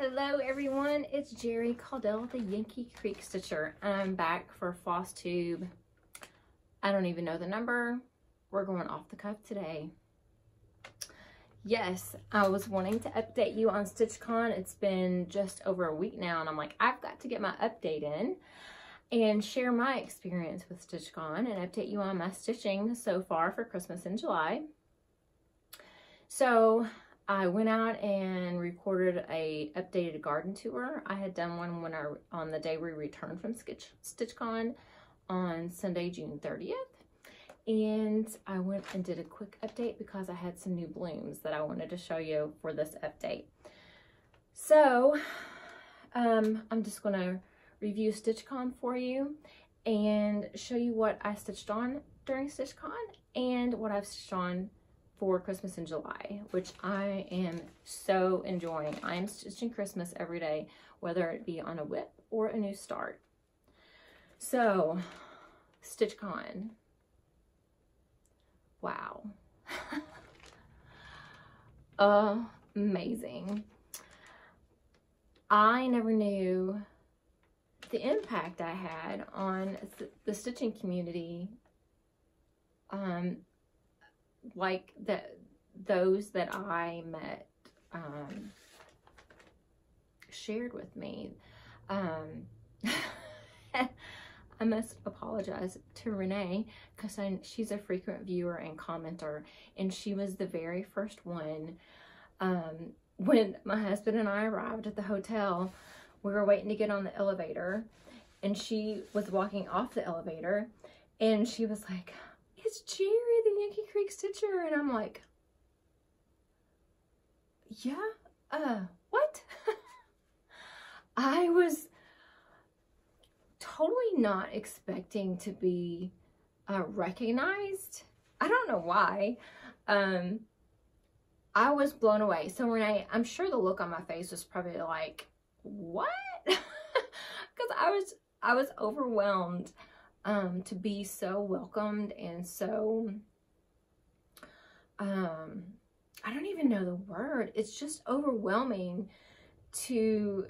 Hello everyone, it's Jerry Caudill, the Yankee Creek Stitcher, and I'm back for Flosstube. I don't even know the number. We're going off the cuff today. Yes, I was wanting to update you on StitchCon. It's been just over a week now, and I'm like, I've got to get my update in and share my experience with StitchCon and update you on my stitching so far for Christmas in July. So I went out and recorded a updated garden tour. I had done one when on the day we returned from StitchCon on Sunday, June 30th. And I went and did a quick update because I had some new blooms that I wanted to show you for this update. So I'm just going to review StitchCon for you and show you what I stitched on during StitchCon and what I've stitched on for Christmas in July, which I am so enjoying. I am stitching Christmas every day, whether it be on a whip or a new start. So, StitchCon. Wow. Amazing. I never knew the impact I had on the stitching community, like those that I met shared with me. I must apologize to Renee because she's a frequent viewer and commenter, and she was the very first one. When my husband and I arrived at the hotel, we were waiting to get on the elevator, and she was walking off the elevator, and she was like, "It's Jerry, the Yankee Creek Stitcher." And I'm like, yeah, what? I was totally not expecting to be recognized. I don't know why. I was blown away. So Renee, I'm sure the look on my face was probably like, what? Because I was overwhelmed to be so welcomed and so, I don't even know the word. It's just overwhelming to,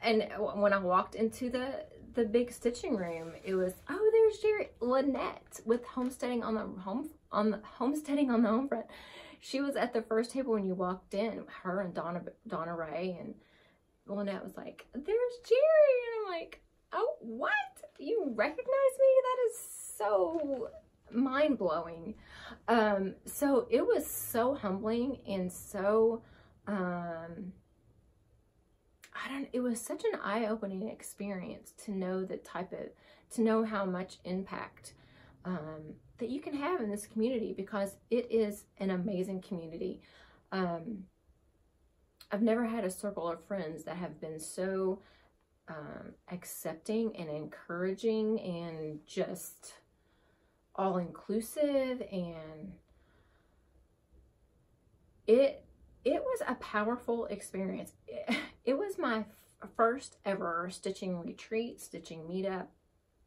and when I walked into the big stitching room, it was, oh, there's Jerry, Lynette with homesteading on the home front. She was at the first table when you walked in, her and Donna Ray, and Lynette was like, there's Jerry, and I'm like, oh, what? You recognize me? That is so mind-blowing. So it was so humbling and so, it was such an eye-opening experience to know to know how much impact that you can have in this community, because it is an amazing community. I've never had a circle of friends that have been so accepting and encouraging and just all-inclusive, and it was a powerful experience. It was my first ever stitching retreat, stitching meetup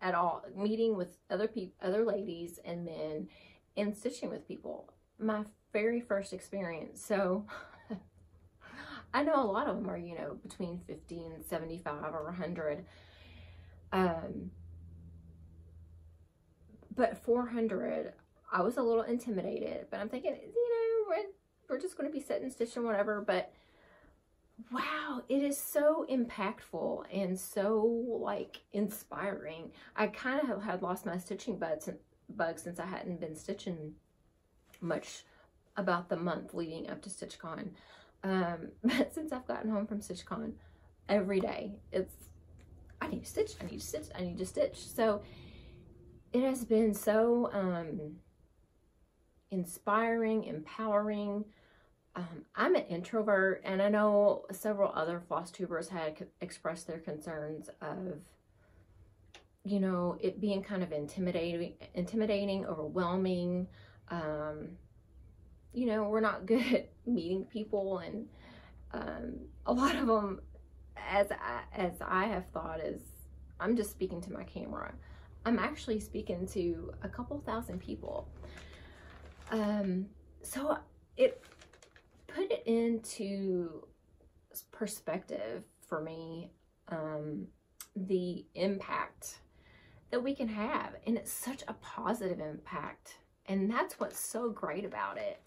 at all, meeting with other ladies and men, and stitching with people. My very first experience. So I know a lot of them are, you know, between 50 and 75 or 100. But 400, I was a little intimidated, but I'm thinking, you know, we're just going to be sitting, stitching, whatever. But wow, it is so impactful and so, like, inspiring. I kind of had lost my stitching bug since I hadn't been stitching much about the month leading up to StitchCon. But since I've gotten home from StitchCon, every day it's, I need to stitch, I need to stitch, I need to stitch. So it has been so inspiring, empowering. I'm an introvert, and I know several other Flosstubers had expressed their concerns of, you know, it being kind of intimidating, overwhelming. You know, we're not good at meeting people, and a lot of them, as I have thought, is I'm just speaking to my camera. I'm actually speaking to a couple thousand people. So it put it into perspective for me, the impact that we can have. And it's such a positive impact. And that's what's so great about it.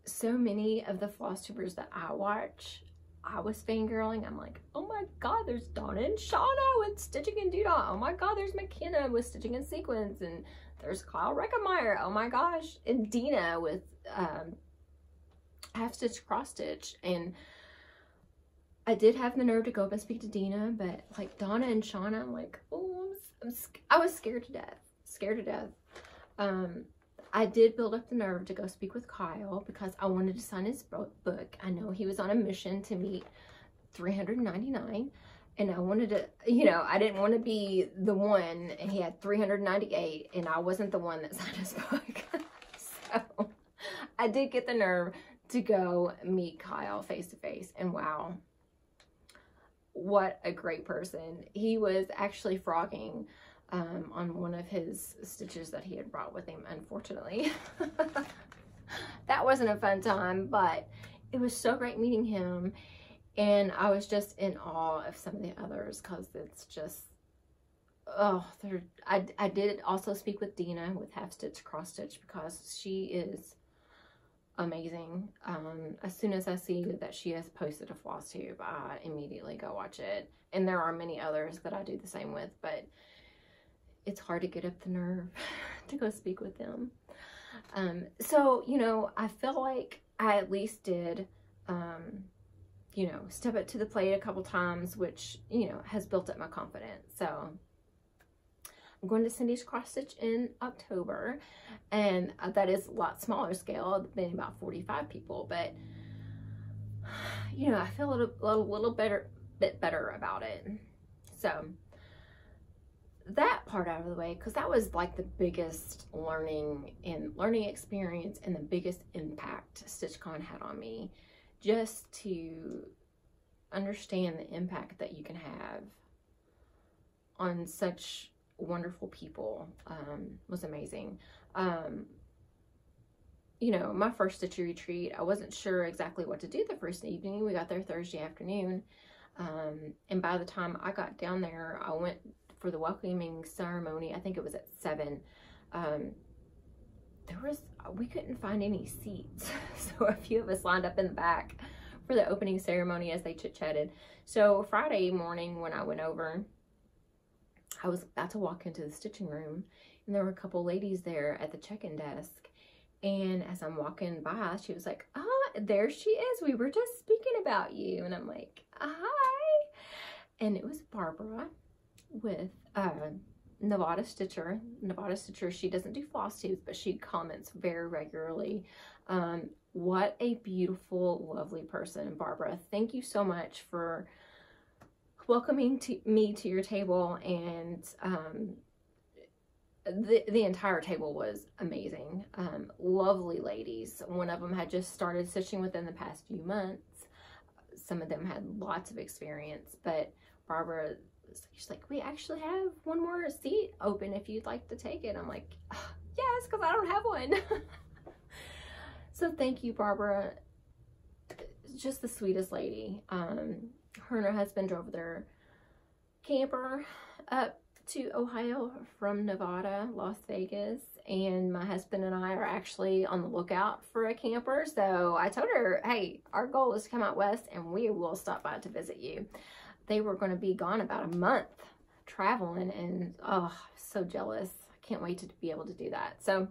So many of the Flosstubers that I watch, I was fangirling. I'm like, oh my God, there's Donna and Shauna with Stitching and Doodah. Oh my God, there's McKenna with Stitching and Sequins. And there's Kyle Reckemeyer. Oh my gosh. And Dina with Half Stitch Cross Stitch. And I did have the nerve to go up and speak to Dina, but like Donna and Shauna, I'm like, oh, I was scared to death. Scared to death. I did build up the nerve to go speak with Kyle because I wanted to sign his book. I know he was on a mission to meet 399, and I wanted to, you know, I didn't want to be the one. He had 398, and I wasn't the one that signed his book. So I did get the nerve to go meet Kyle face to face, and wow, what a great person. He was actually frogging on one of his stitches that he had brought with him, unfortunately. That wasn't a fun time, but it was so great meeting him. And I was just in awe of some of the others because it's just, oh, I did also speak with Dina with Half Stitch Cross Stitch because she is amazing. As soon as I see that she has posted a Flosstube, I immediately go watch it. And there are many others that I do the same with, but it's hard to get up the nerve to go speak with them. So, you know, I feel like I at least did, you know, step up to the plate a couple times, which, you know, has built up my confidence. So I'm going to Cindy's Cross Stitch in October, and that is a lot smaller scale than about 45 people, but, you know, I feel a little bit better about it. So that part out of the way, because that was like the biggest learning experience and the biggest impact StitchCon had on me. Just to understand the impact that you can have on such wonderful people was amazing. You know, my first Stitchy retreat, I wasn't sure exactly what to do the first evening. We got there Thursday afternoon, and by the time I got down there, I went for the welcoming ceremony. I think it was at 7. We couldn't find any seats, so a few of us lined up in the back for the opening ceremony as they chit-chatted. So Friday morning when I went over, I was about to walk into the stitching room, and there were a couple ladies there at the check-in desk, and as I'm walking by, she was like, "Ah, there she is, we were just speaking about you." And I'm like, "Hi." And it was Barbara with Nevada Stitcher. Nevada Stitcher, she doesn't do Flosstubes, but she comments very regularly. What a beautiful, lovely person, Barbara. Thank you so much for welcoming me to your table, and the entire table was amazing. Lovely ladies. One of them had just started stitching within the past few months. Some of them had lots of experience, but Barbara, she's like, "We actually have one more seat open if you'd like to take it." I'm like, "Yes, because I don't have one." So thank you, Barbara. Just the sweetest lady. Her and her husband drove their camper up to Ohio from Nevada, Las Vegas, and my husband and I are actually on the lookout for a camper. So I told her, "Hey, our goal is to come out west and we will stop by to visit you." They were going to be gone about a month traveling, and oh, so jealous. I can't wait to be able to do that. So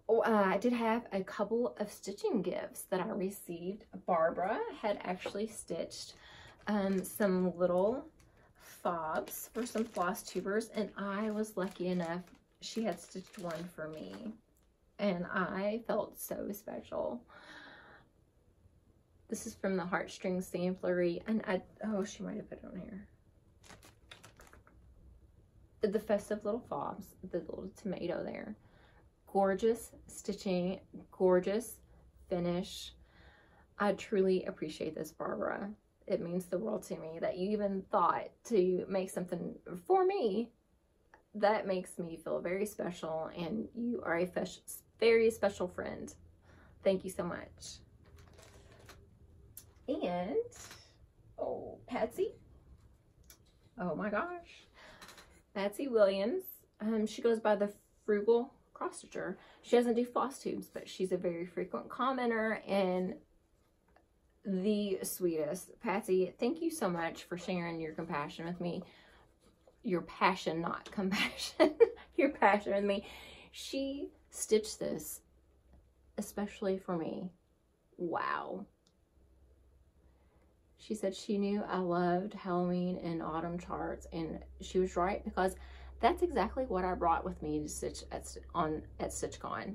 I did have a couple of stitching gifts that I received. Barbara had actually stitched some little fobs for some Flosstubers, and I was lucky enough, she had stitched one for me, and I felt so special. This is from the Heartstrings Samplery, and she might have put it on here. The Festive Little Fobs, the little tomato there. Gorgeous stitching, gorgeous finish. I truly appreciate this, Barbara. It means the world to me that you even thought to make something for me. That makes me feel very special, and you are a very special friend Thank you so much. And, oh, Patsy. Oh my gosh. Patsy Williams. She goes by the Frugal Cross Stitcher. She doesn't do floss tubes, but she's a very frequent commenter and the sweetest. Patsy, thank you so much for sharing your compassion with me. Your passion, not compassion. Your passion with me. She stitched this especially for me. Wow. She said she knew I loved Halloween and autumn charts, and she was right, because that's exactly what I brought with me to stitch at StitchCon,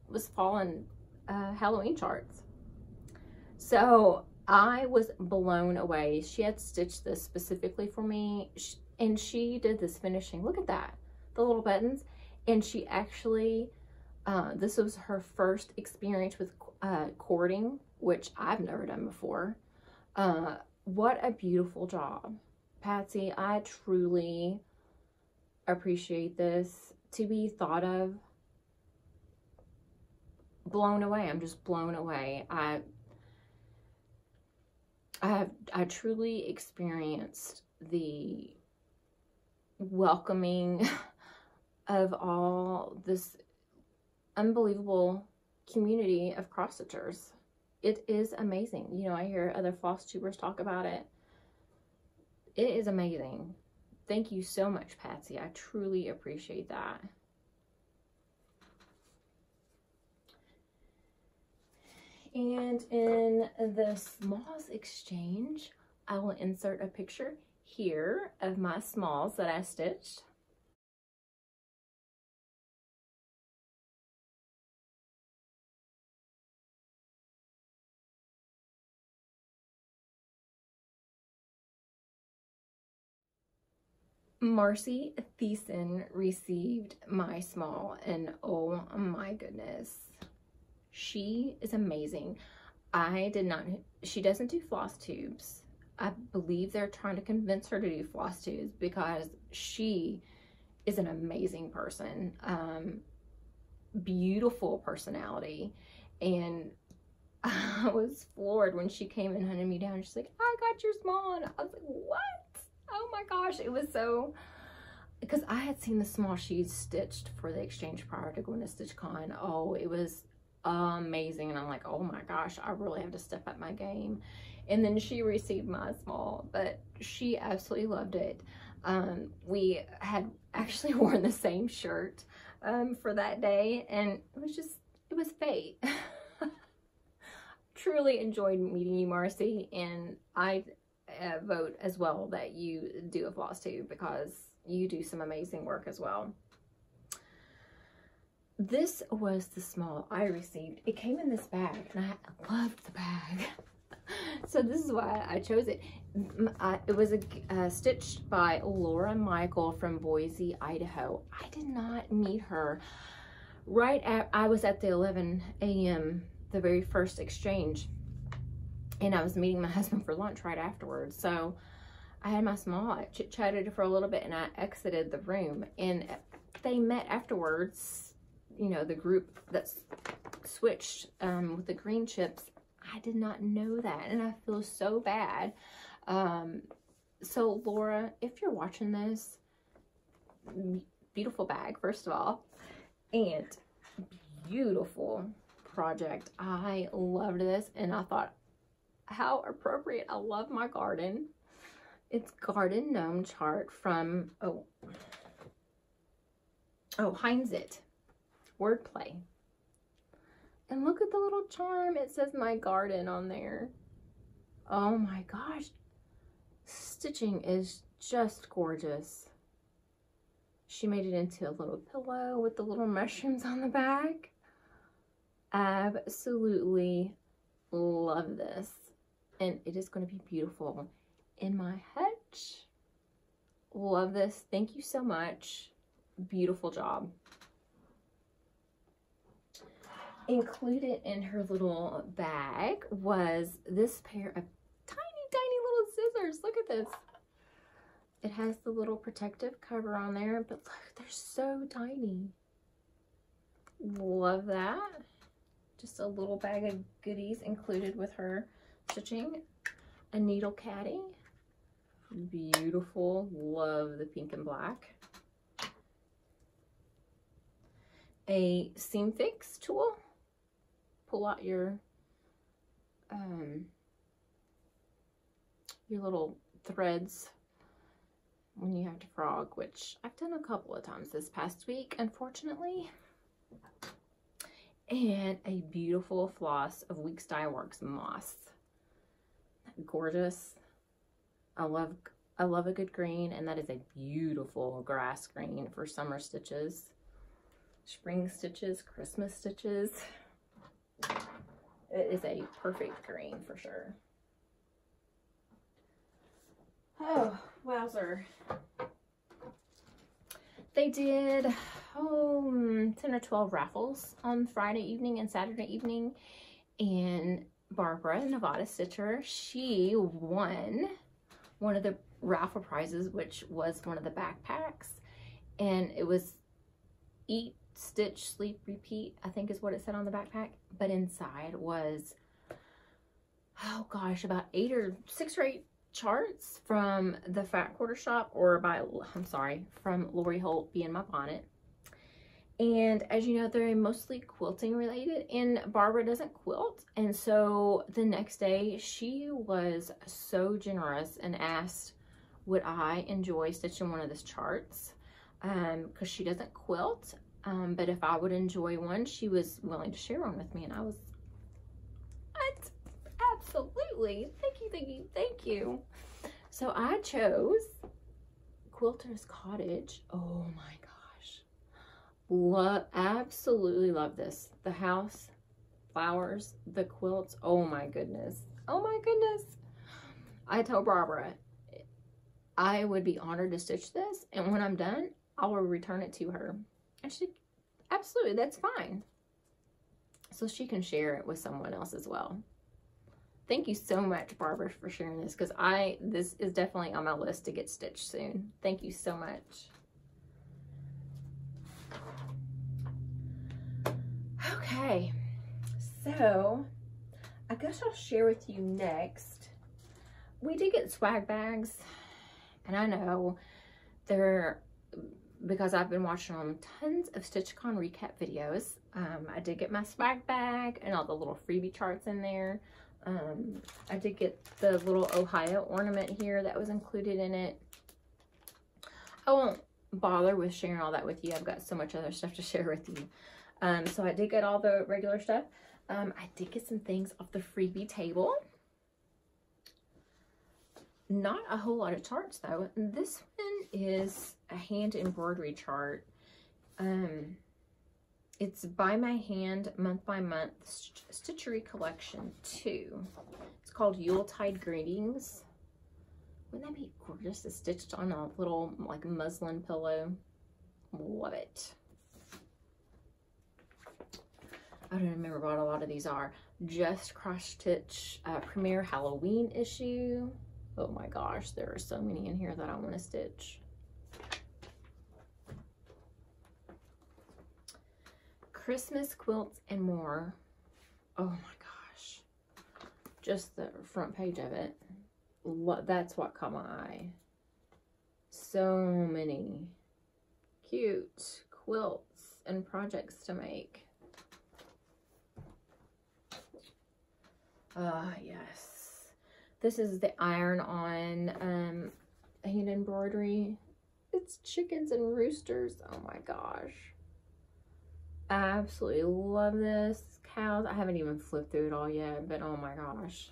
was fall and Halloween charts. So I was blown away. She had stitched this specifically for me, and she did this finishing. Look at that, the little buttons. And she actually, this was her first experience with cording, which I've never done before. What a beautiful job. Patsy, I truly appreciate this. To be thought of. Blown away. I'm just blown away. I truly experienced the welcoming of all this unbelievable community of cross stitchers. It is amazing. You know, I hear other floss tubers talk about it. It is amazing. Thank you so much, Patsy. I truly appreciate that. And in the smalls exchange, I will insert a picture here of my smalls that I stitched. Marcy Thiessen received my small, and oh my goodness, she is amazing. She doesn't do floss tubes. I believe they're trying to convince her to do floss tubes, because she is an amazing person. Beautiful personality. And I was floored when she came and hunted me down. She's like, I got your small. And I was like, what? Oh my gosh, it was so, because I had seen the small she'd stitched for the exchange prior to going to StitchCon. Oh, it was amazing. And I'm like, oh my gosh, I really have to step up my game. And then she received my small, but she absolutely loved it. We had actually worn the same shirt for that day, and it was fate. Truly enjoyed meeting you, Marcy, and I vote as well that you do a floss tube, because you do some amazing work as well. This was the small I received. It came in this bag, and I loved the bag. So this is why I chose it. It was stitched by Laura Michael from Boise, Idaho. I did not meet her I was at the 11 a.m. the very first exchange, and I was meeting my husband for lunch right afterwards. So I had my small, I chit-chatted for a little bit, and I exited the room, and they met afterwards, you know, the group that's switched with the green chips. I did not know that, and I feel so bad. So Laura, if you're watching this, beautiful bag, first of all, and beautiful project. I loved this, and I thought, how appropriate. I love my garden. It's Garden Gnome chart from, Heinz It. Wordplay. And look at the little charm. It says my garden on there. Oh my gosh. Stitching is just gorgeous. She made it into a little pillow with the little mushrooms on the back. Absolutely love this. And it is going to be beautiful in my hutch. Love this. Thank you so much. Beautiful job. Included in her little bag was this pair of tiny, tiny little scissors. Look at this. It has the little protective cover on there, but look, they're so tiny. Love that. just a little bag of goodies included with her stitching. A needle caddy, beautiful, love the pink and black. A seam fix tool, pull out your little threads when you have to frog, which I've done a couple of times this past week, unfortunately. And a beautiful floss of Weeks Dye Works moss. Gorgeous. I love a good green, and that is a beautiful grass green for summer stitches, spring stitches, Christmas stitches. It is a perfect green for sure. Oh, wowzer. They did 10 or 12 raffles on Friday evening and Saturday evening, and Barbara, Nevada Stitcher, she won one of the raffle prizes, which was one of the backpacks, and it was Eat, Stitch, Sleep, Repeat, I think is what it said on the backpack. But inside was, oh gosh, about 6 or 8 charts from the Fat Quarter Shop, or from Lori Holt Be in My Bonnet. And as you know, they're mostly quilting related, and Barbara doesn't quilt. And so the next day she was so generous and asked, would I enjoy stitching one of those charts? Because she doesn't quilt. But if I would enjoy one, she was willing to share one with me. And I was, what? Absolutely. Thank you, thank you, thank you. So I chose Quilter's Cottage. Oh my gosh. Absolutely love this. The house, flowers, the quilts. Oh my goodness. Oh my goodness. I told Barbara I would be honored to stitch this, and when I'm done, I will return it to her. And she, absolutely, that's fine. So she can share it with someone else as well. Thank you so much, Barbara, for sharing this, because this is definitely on my list to get stitched soon. Thank you so much. Okay, so I guess I'll share with you next. We did get swag bags, and I know because I've been watching tons of StitchCon recap videos. I did get my swag bag and all the little freebie charts in there. I did get the little Ohio ornament here that was included in it. I won't bother with sharing all that with you. I've got so much other stuff to share with you. So I did get all the regular stuff. I did get some things off the freebie table. Not a whole lot of charts though. This one is a hand embroidery chart. It's by my hand, month by month, Stitchery Collection 2. It's called Yuletide Greetings. Wouldn't that be gorgeous to stitch on a little like muslin pillow? Love it. I don't remember what a lot of these are. Just Cross Stitch Premiere Halloween issue. Oh my gosh, there are so many in here that I want to stitch. Christmas Quilts and More. Oh my gosh. Just the front page of it. That's what caught my eye. So many cute quilts and projects to make. Yes. This is the iron-on hand embroidery. It's chickens and roosters. Oh my gosh. I absolutely love this. Cows. I haven't even flipped through it all yet, but oh my gosh.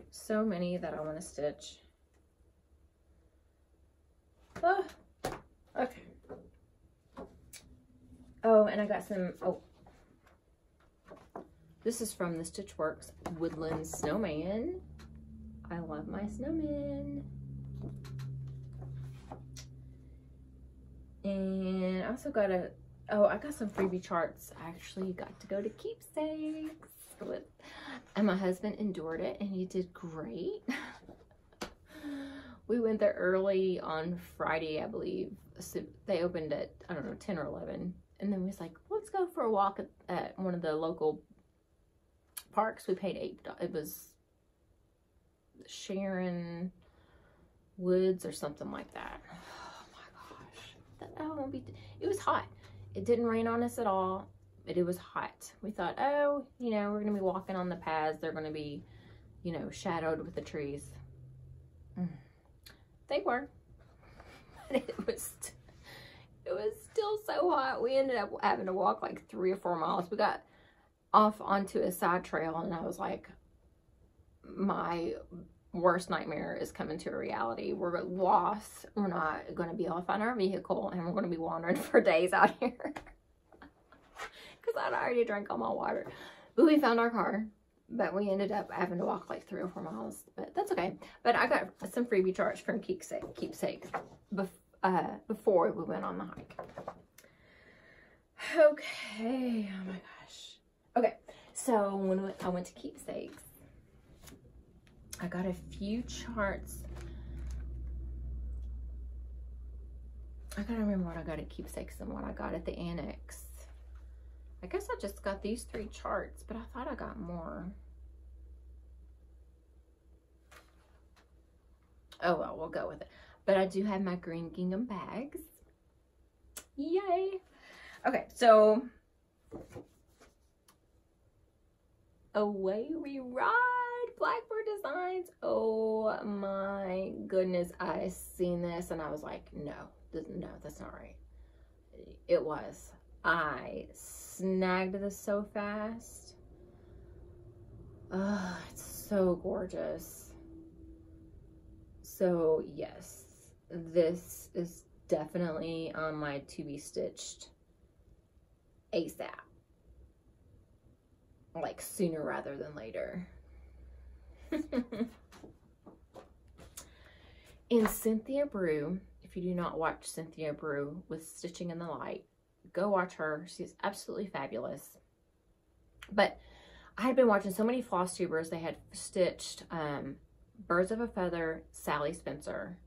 So many that I want to stitch. Oh, okay. Oh, and I got some, this is from the Stitchworks Woodland Snowman. I love my snowman. And I also got I got some freebie charts. I actually got to go to Keepsakes with, and my husband endured it, and he did great. We went there early on Friday, I believe. So they opened at, I don't know, 10 or 11. And then we was like, let's go for a walk at one of the local Parks, we paid $8. It was Sharon Woods or something like that. Oh my gosh. It was hot. It didn't rain on us at all, but it was hot. We thought, oh, you know, we're going to be walking on the paths. They're going to be, you know, shadowed with the trees. They were. But it was still so hot. We ended up having to walk like 3 or 4 miles. We got off onto a side trail, and I was like, my worst nightmare is coming to a reality. We're lost. We're not going to be able to find our vehicle, and we're going to be wandering for days out here. Because I'd already drank all my water. But we found our car. But we ended up having to walk like 3 or 4 miles. But that's okay. But I got some freebie charge from Keepsake before we went on the hike. Okay. Oh my gosh. Okay. So when I went to Keepsakes, I got a few charts. I gotta remember what I got at Keepsakes and what I got at the Annex. I guess I just got these 3 charts, but I thought I got more. Oh well, we'll go with it. But I do have my green gingham bags. Yay! Okay, so away we ride. Blackbird Designs. Oh my goodness, I seen this and I was like, no, that's not right. It was. I snagged this so fast. Oh, it's so gorgeous. So yes, this is definitely on my to be stitched ASAP. Like sooner rather than later. And Cynthia Brew, if you do not watch Cynthia Brew with Stitching in the Light, go watch her. She's absolutely fabulous. But I had been watching so many Flosstubers. They had stitched Birds of a Feather, Sally Spencer.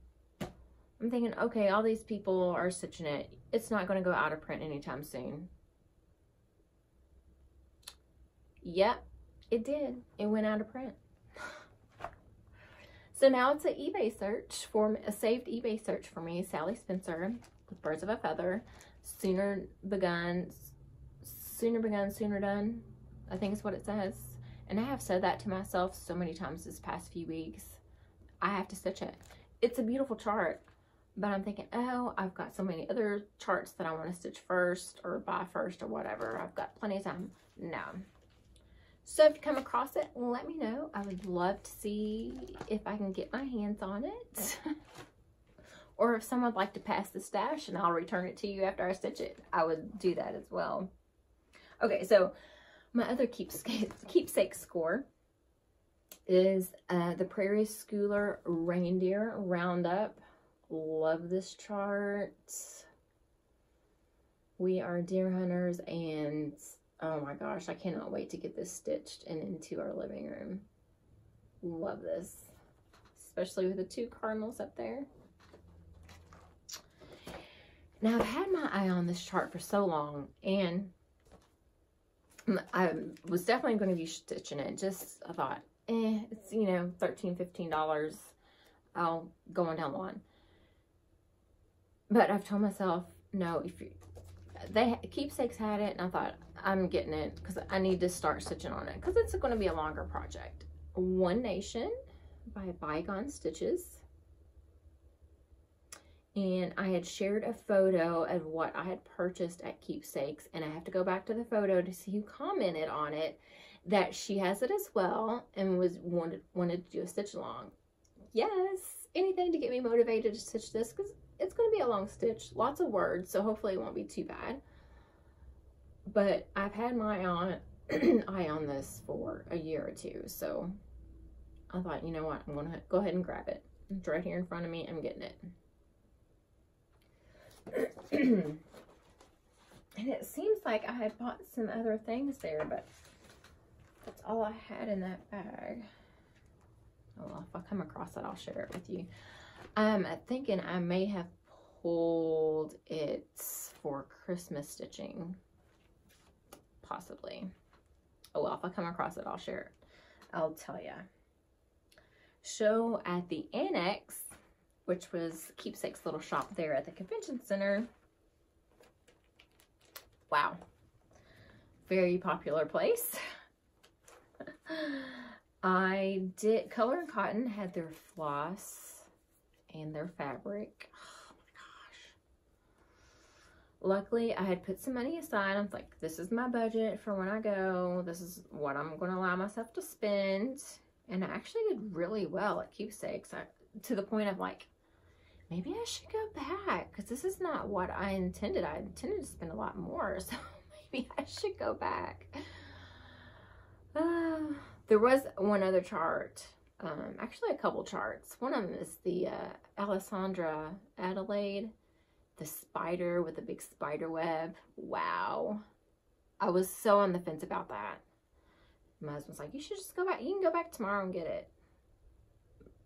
I'm thinking, okay, all these people are stitching it. It's not going to go out of print anytime soon. Yep, it did. It went out of print. So now it's an eBay search for a saved eBay search for me. Sally Spencer with Birds of a Feather. Sooner begun, sooner done. I think is what it says. And I have said that to myself so many times this past few weeks. I have to stitch it. It's a beautiful chart. But I'm thinking, oh, I've got so many other charts that I want to stitch first or buy first or whatever. I've got plenty of time. No. So if you come across it, let me know. I would love to see if I can get my hands on it. Or if someone would like to pass the stash and I'll return it to you after I stitch it, I would do that as well. Okay, so my other keepsake score is the Prairie Schooler Reindeer Roundup. Love this chart. We are deer hunters and oh my gosh, I cannot wait to get this stitched and into our living room. Love this. Especially with the 2 cardinals up there. Now, I've had my eye on this chart for so long, and I was definitely going to be stitching it. Just, I thought, it's, you know, $13, $15. I'll go on down the line. But I've told myself, no, if you, Keepsakes had it, and I thought, I'm getting it because I need to start stitching on it because it's going to be a longer project. One Nation by Bygone Stitches. And I had shared a photo of what I had purchased at Keepsakes, and I have to go back to the photo to see who commented on it, that she has it as well and wanted to do a stitch along. Yes, anything to get me motivated to stitch this because it's going to be a long stitch, lots of words, so hopefully it won't be too bad. But I've had my eye on this for a year or 2, so I thought, you know what, I'm going to go ahead and grab it. It's right here in front of me. I'm getting it. And it seems like I had bought some other things there, but that's all I had in that bag. Oh, well, if I come across it, I'll share it with you. I'm thinking I may have pulled it for Christmas stitching. Possibly. Oh well, if I come across it, I'll share it. I'll tell ya. Show at the Annex, which was Keepsake's little shop there at the convention center. Wow. Very popular place. I did, Color and Cotton had their floss and their fabric. Oh my gosh. Luckily, I had put some money aside. I was like, this is my budget for when I go. This is what I'm going to allow myself to spend. And I actually did really well at Keepsakes, to the point of like, maybe I should go back because this is not what I intended. I intended to spend a lot more, so maybe I should go back. There was one other chart, actually a couple charts. One of them is the Alessandra Adelaide, the spider with the big spider web. Wow. I was so on the fence about that. My husband's like, you should just go back. You can go back tomorrow and get it.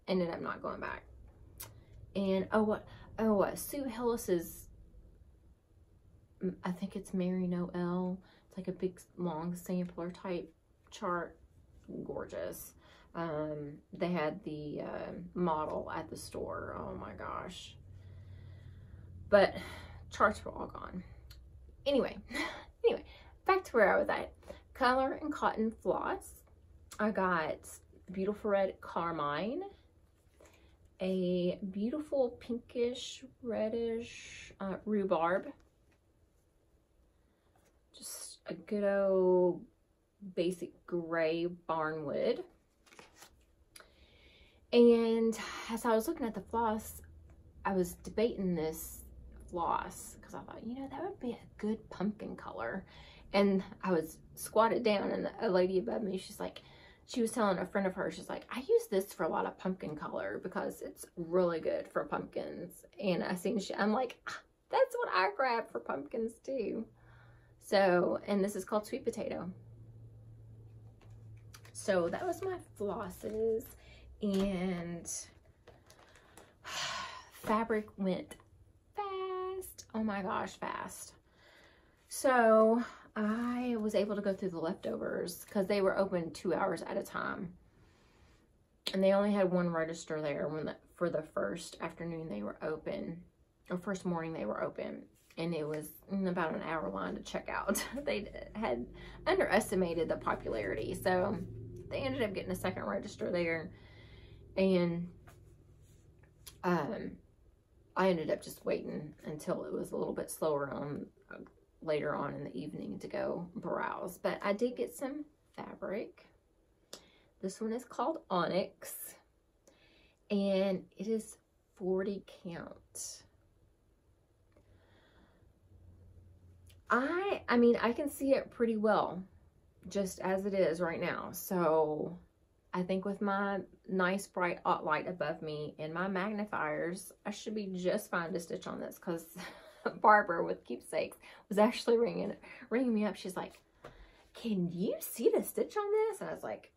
Ended up not going back. And Sue Hillis's, I think it's Mary Noel. It's like a big long sampler type chart. Gorgeous. They had the model at the store. Oh my gosh. But charts were all gone. Anyway, back to where I was at. Color and Cotton floss. I got beautiful red carmine, a beautiful pinkish reddish rhubarb, just a good old basic gray barnwood. And as I was looking at the floss, I was debating this floss because I thought, you know, that would be a good pumpkin color. And I was squatted down, and a lady above me, she was telling a friend of hers, she's like, I use this for a lot of pumpkin color because it's really good for pumpkins. And I'm like, that's what I grab for pumpkins too. So, and this is called sweet potato. So that was my flosses, and fabric went fast. Oh my gosh, fast. So I was able to go through the leftovers because they were open 2 hours at a time. And they only had one register there for the first afternoon they were open, or first morning they were open. And it was about an hour line to check out. They had underestimated the popularity. So they ended up getting a second register there. And I ended up just waiting until it was a little bit slower on later on in the evening to go browse. But I did get some fabric. This one is called Onyx, and it is 40 count. I mean, I can see it pretty well just as it is right now. So I think with my nice bright light above me and my magnifiers, I should be just fine to stitch on this, because Barbara with Keepsakes was actually ringing me up. She's like, can you see the stitch on this? And I was like,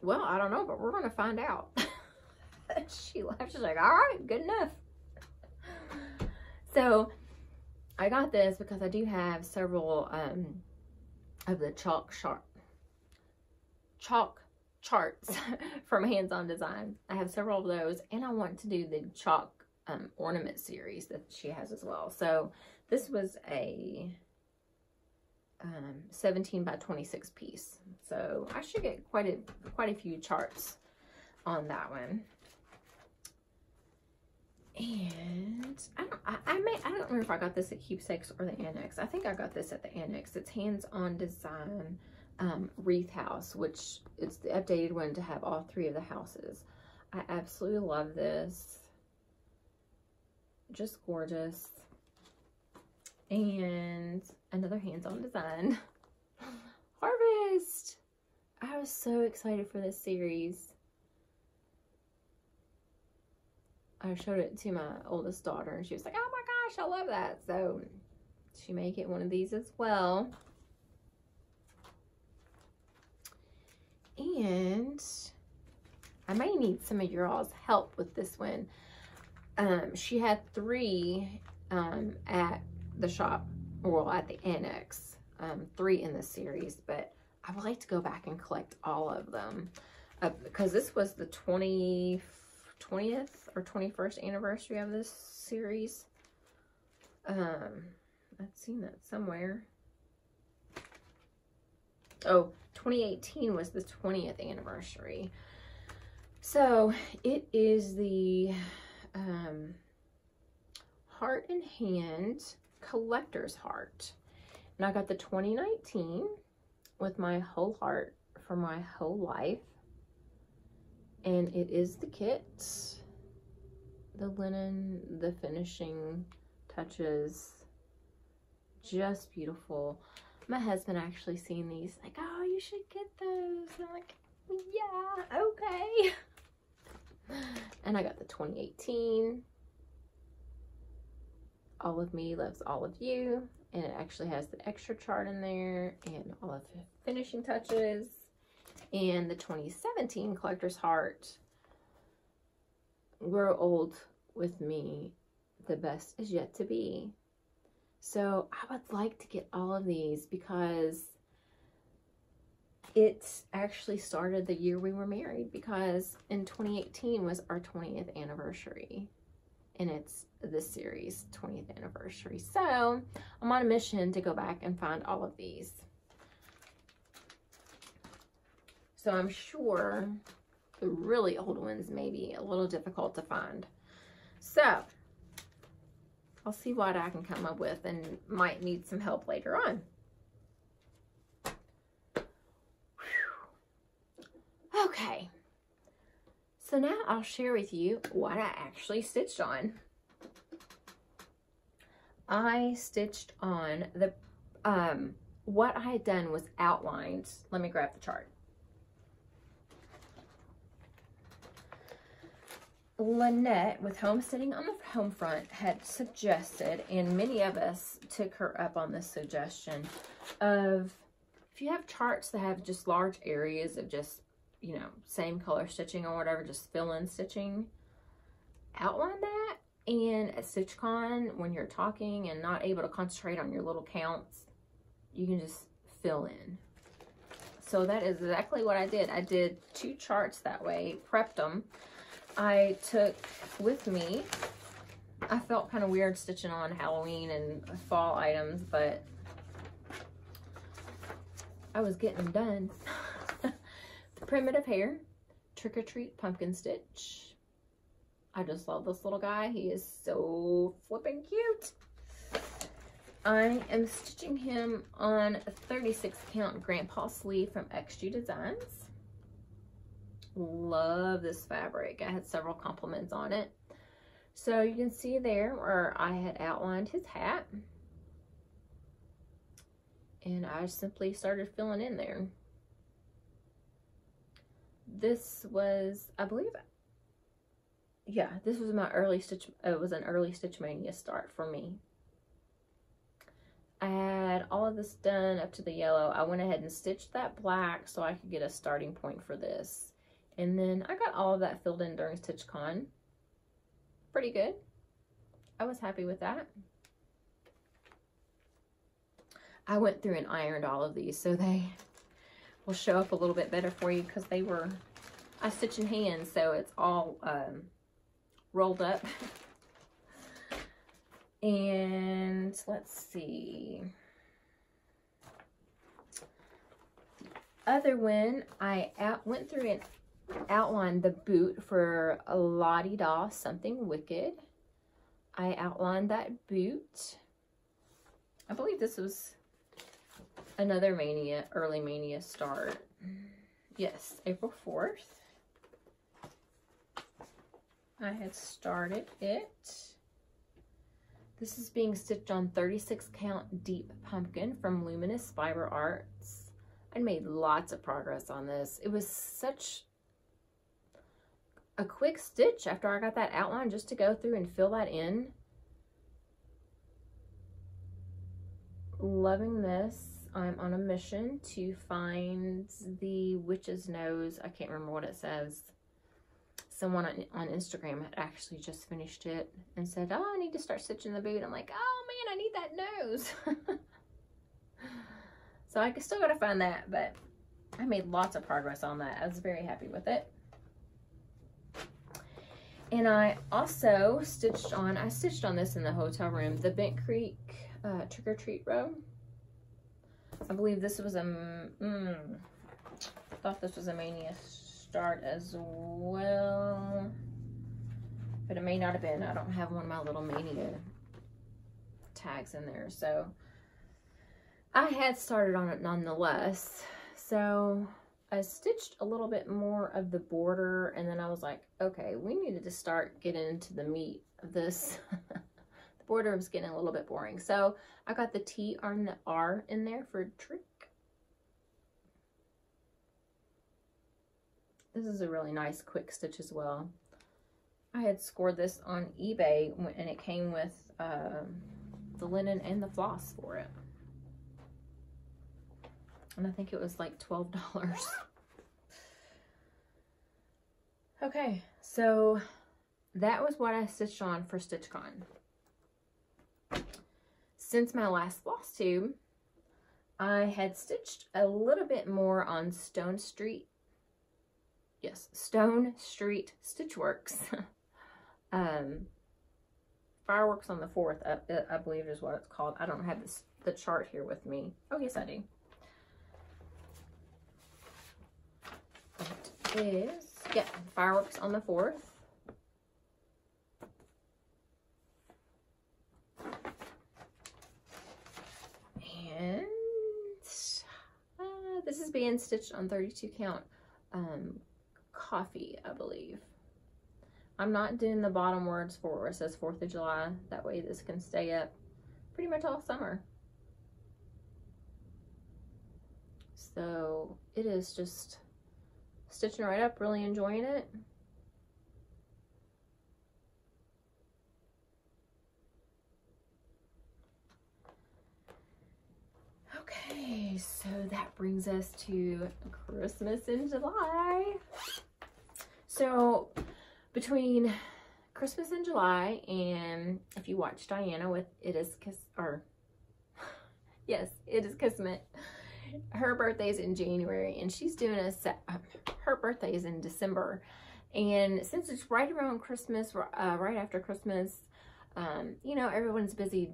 well, I don't know, but we're going to find out. She laughed. She's like, all right, good enough. So I got this because I do have several of the chalk charts from Hands On Design. I have several of those, and I want to do the chalk ornament series that she has as well. So this was a 17 by 26 piece. So I should get quite a few charts on that one. And I don't remember if I got this at Keepsakes or the Annex. I think I got this at the Annex. It's Hands On Design Wreath House, which it's the updated one to have all 3 of the houses. I absolutely love this. Just gorgeous. And another Hands On Design Harvest. I was so excited for this series. I showed it to my oldest daughter, and she was like, oh my gosh, I love that. So she may get one of these as well. And I may need some of your all's help with this one. She had 3 at the shop, well, at the Annex, 3 in the series, but I would like to go back and collect all of them because this was the 20th or 21st anniversary of this series. I've seen that somewhere. Oh, 2018 was the 20th anniversary. So it is the Heart and Hand Collector's Heart. And I got the 2019 with my whole heart for my whole life. And it is the kit. The linen, the finishing touches. Just beautiful. My husband actually seen these, like, oh, you should get those. And I'm like, yeah, okay. And I got the 2018. All of Me Loves All of You. And it actually has the extra chart in there and all of the finishing touches. And the 2017 Collector's Heart, Grow Old With Me, The Best Is Yet to Be. So I would like to get all of these because it actually started the year we were married, because in 2018 was our 20th anniversary. And it's this series' 20th anniversary. So I'm on a mission to go back and find all of these. So I'm sure the really old ones may be a little difficult to find. So I'll see what I can come up with and might need some help later on. Whew. Okay. So now I'll share with you what I actually stitched on. I stitched on the, what I had done was outlined. Let me grab the chart. Lynette with Homesteading on the Home Front had suggested, and many of us took her up on this suggestion, of if you have charts that have just large areas of just, you know, same color stitching or whatever, just fill in stitching, outline that. And at StitchCon, when you're talking and not able to concentrate on your little counts, you can just fill in. So that is exactly what I did. I did 2 charts that way, prepped them. I took with me, I felt kind of weird stitching on Halloween and fall items, but I was getting them done. The Primitive Hair Trick or Treat Pumpkin Stitch. I just love this little guy. He is so flipping cute. I am stitching him on a 36 count Grandpa sleeve from XG Designs. Love this fabric. I had several compliments on it. So you can see there where I had outlined his hat. And I simply started filling in there. This was, I believe, yeah, this was my early stitch, it was an early Stitch Mania start for me. I had all of this done up to the yellow. I went ahead and stitched that black so I could get a starting point for this. And then I got all of that filled in during StitchCon. Pretty good. I was happy with that. I went through and ironed all of these so they will show up a little bit better for you, because they were, I stitch in hand, so it's all rolled up. And let's see. The other one, I went through and outlined the boot for a La-Di-Da Something Wicked. I outlined that boot. I believe this was another Mania, early Mania start. Yes, April 4th. I had started it. This is being stitched on 36 count Deep Pumpkin from Luminous Fiber Arts. I made lots of progress on this. It was such a quick stitch after I got that outline, just to go through and fill that in. Loving this. I'm on a mission to find the Witch's Nose. I can't remember what it says. Someone on Instagram had actually just finished it and said, oh, I need to start stitching the boot. I'm like, oh man, I need that nose. So I still gotta find that, but I made lots of progress on that. I was very happy with it. And I also stitched on this in the hotel room, the Bent Creek Trick or Treat row. I believe this was a, thought this was a Mania start as well, but it may not have been. I don't have one of my little Mania tags in there, so I had started on it nonetheless. So I stitched a little bit more of the border, and then I was like, okay, we needed to start getting into the meat of this. The border was getting a little bit boring. So I got the T on the R in there for trick. This is a really nice quick stitch as well. I had scored this on eBay, and it came with the linen and the floss for it. And I think it was like $12. Okay, so that was what I stitched on for StitchCon. Since my last Flosstube, I had stitched a little bit more on Stone Street Stitchworks. Fireworks on the 4th, I believe is what it's called. I don't have the chart here with me. Oh, yes, I do. It is, yeah, Fireworks on the 4th. And this is being stitched on 32 count coffee, I believe. I'm not doing the bottom words for where it says 4th of July. That way this can stay up pretty much all summer. So it is just stitching right up, really enjoying it. Okay, so that brings us to Christmas in July. So between Christmas in July and if you watch Diana with It Is Kismet, her birthday's in January, and she's doing her birthday's in December. And since it's right around Christmas, right after Christmas, you know, everyone's busy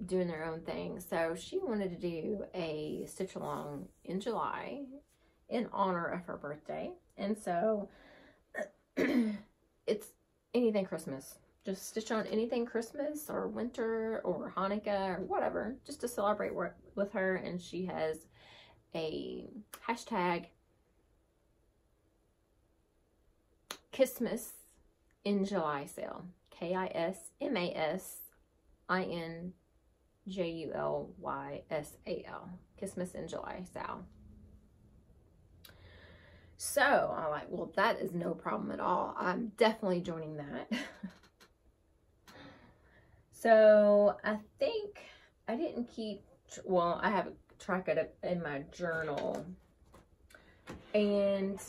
doing their own thing. So she wanted to do a stitch along in July in honor of her birthday. And so it's anything Christmas. Just stitch on anything Christmas or winter or Hanukkah or whatever, just to celebrate with her. And she has a hashtag Kismas in July sale. KISMASINJULYSAL. Kismas in July sale. So I'm like, well, that is no problem at all. I'm definitely joining that. So I think I didn't keep, well, I have a track of it in my journal. And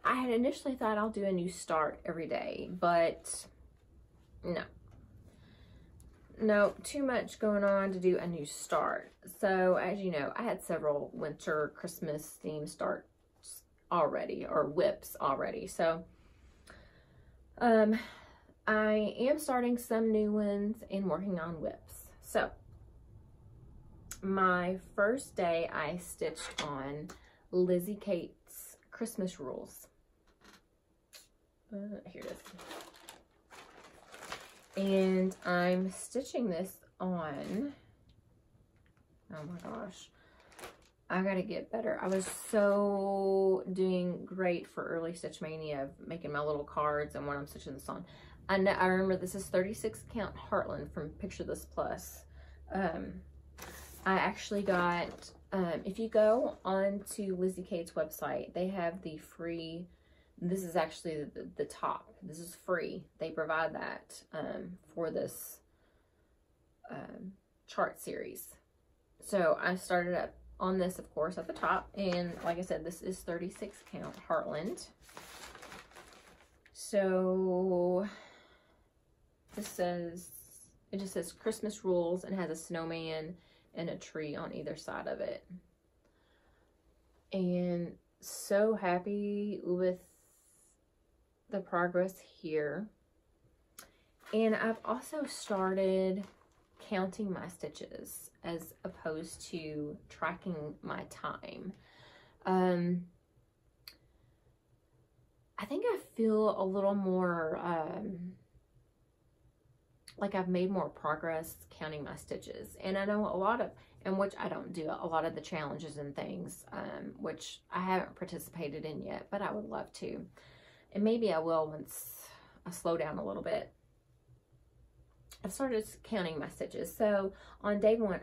I had initially thought I'll do a new start every day, but no, too much going on to do a new start. So as you know, I had several winter Christmas themed starts already, or whips already. So I am starting some new ones and working on whips. So my first day I stitched on Lizzie Kate's Christmas Rules. Here it is. And I'm stitching this on, oh my gosh, I gotta get better. I was so doing great for early Stitch Mania of making my little cards and when I'm stitching this on. I remember this is 36 count Heartland from Picture This Plus. I actually got, if you go onto Lizzie Kate's website, they have the free, this is actually the top. This is free. They provide that for this chart series. So I started up on this, of course, at the top. And like I said, this is 36 count Heartland. So this says, it just says Christmas Rules and has a snowman and a tree on either side of it. and so happy with the progress here. And I've also started counting my stitches as opposed to tracking my time. I think I feel a little more like I've made more progress counting my stitches. And I know a lot of, and which I don't do, a lot of the challenges and things, which I haven't participated in yet, but I would love to. And maybe I will once I slow down a little bit. I've started counting my stitches. So on day one,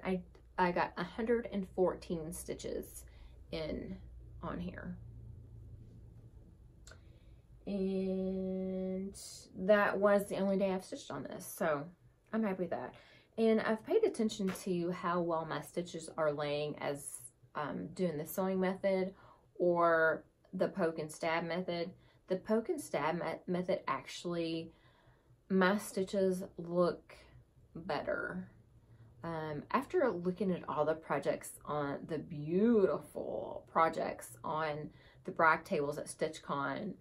I got 114 stitches in on here. And that was the only day I've stitched on this. So I'm happy with that. And I've paid attention to how well my stitches are laying as doing the sewing method or the poke and stab method. The poke and stab method actually, my stitches look better. After looking at all the projects on the beautiful projects on the brag tables at StitchCon,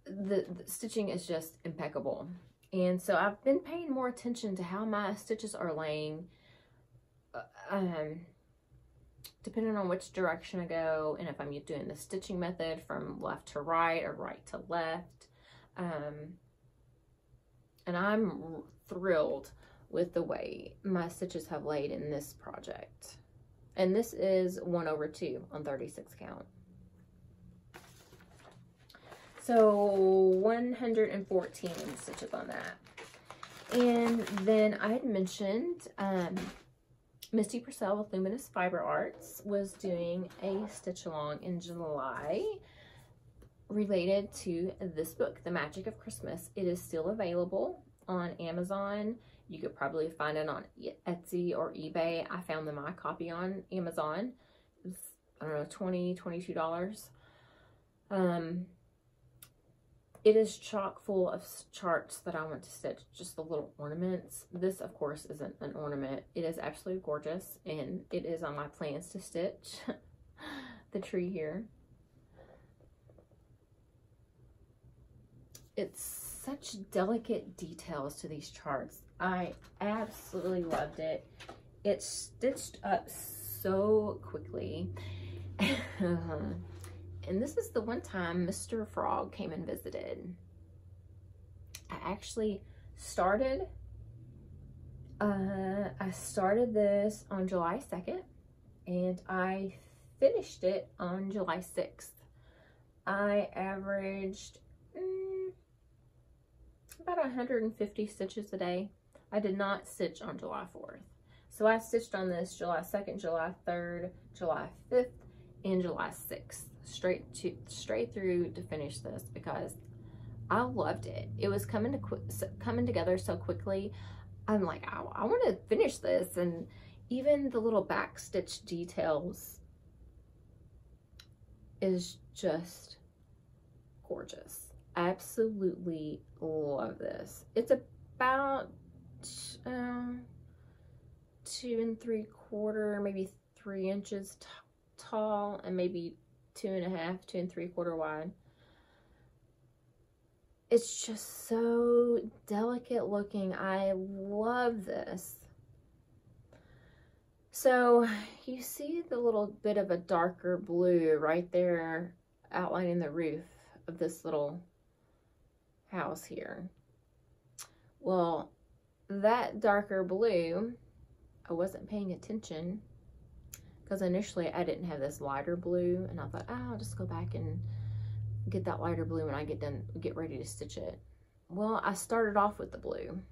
the stitching is just impeccable. And so I've been paying more attention to how my stitches are laying, depending on which direction I go, and if I'm doing the stitching method from left to right or right to left. And I'm thrilled with the way my stitches have laid in this project. And this is 1/2 on 36 count. So 114 stitches on that. And then I had mentioned Misty Purcell with Luminous Fiber Arts was doing a stitch along in July related to this book, The Magic of Christmas. It is still available on Amazon. You could probably find it on Etsy or eBay. I found my copy on Amazon. It was, I don't know, $20, $22. It is chock full of charts that I want to stitch, just the little ornaments. This, of course, isn't an ornament. It is absolutely gorgeous, and it is on my plans to stitch the tree here. It's such delicate details to these charts. I absolutely loved it. It stitched up so quickly. And this is the one time Mr. Frog came and visited. I actually started, this on July 2nd, and I finished it on July 6th. I averaged about 150 stitches a day. I did not stitch on July 4th. So I stitched on this July 2nd, July 3rd, July 5th, and July 6th. Straight through to finish this because I loved it. It was coming together so quickly. I'm like, I want to finish this. And even the little back stitch details is just gorgeous. Absolutely love this. It's about 2 3/4, maybe 3 inches tall, and maybe 2 1/2, 2 3/4 wide. It's just so delicate looking. I love this. So you see the little bit of a darker blue right there outlining the roof of this little house here. Well, that darker blue, I wasn't paying attention because initially I didn't have this lighter blue, and I thought, oh, I'll just go back and get that lighter blue when I get ready to stitch it. Well, I started off with the blue.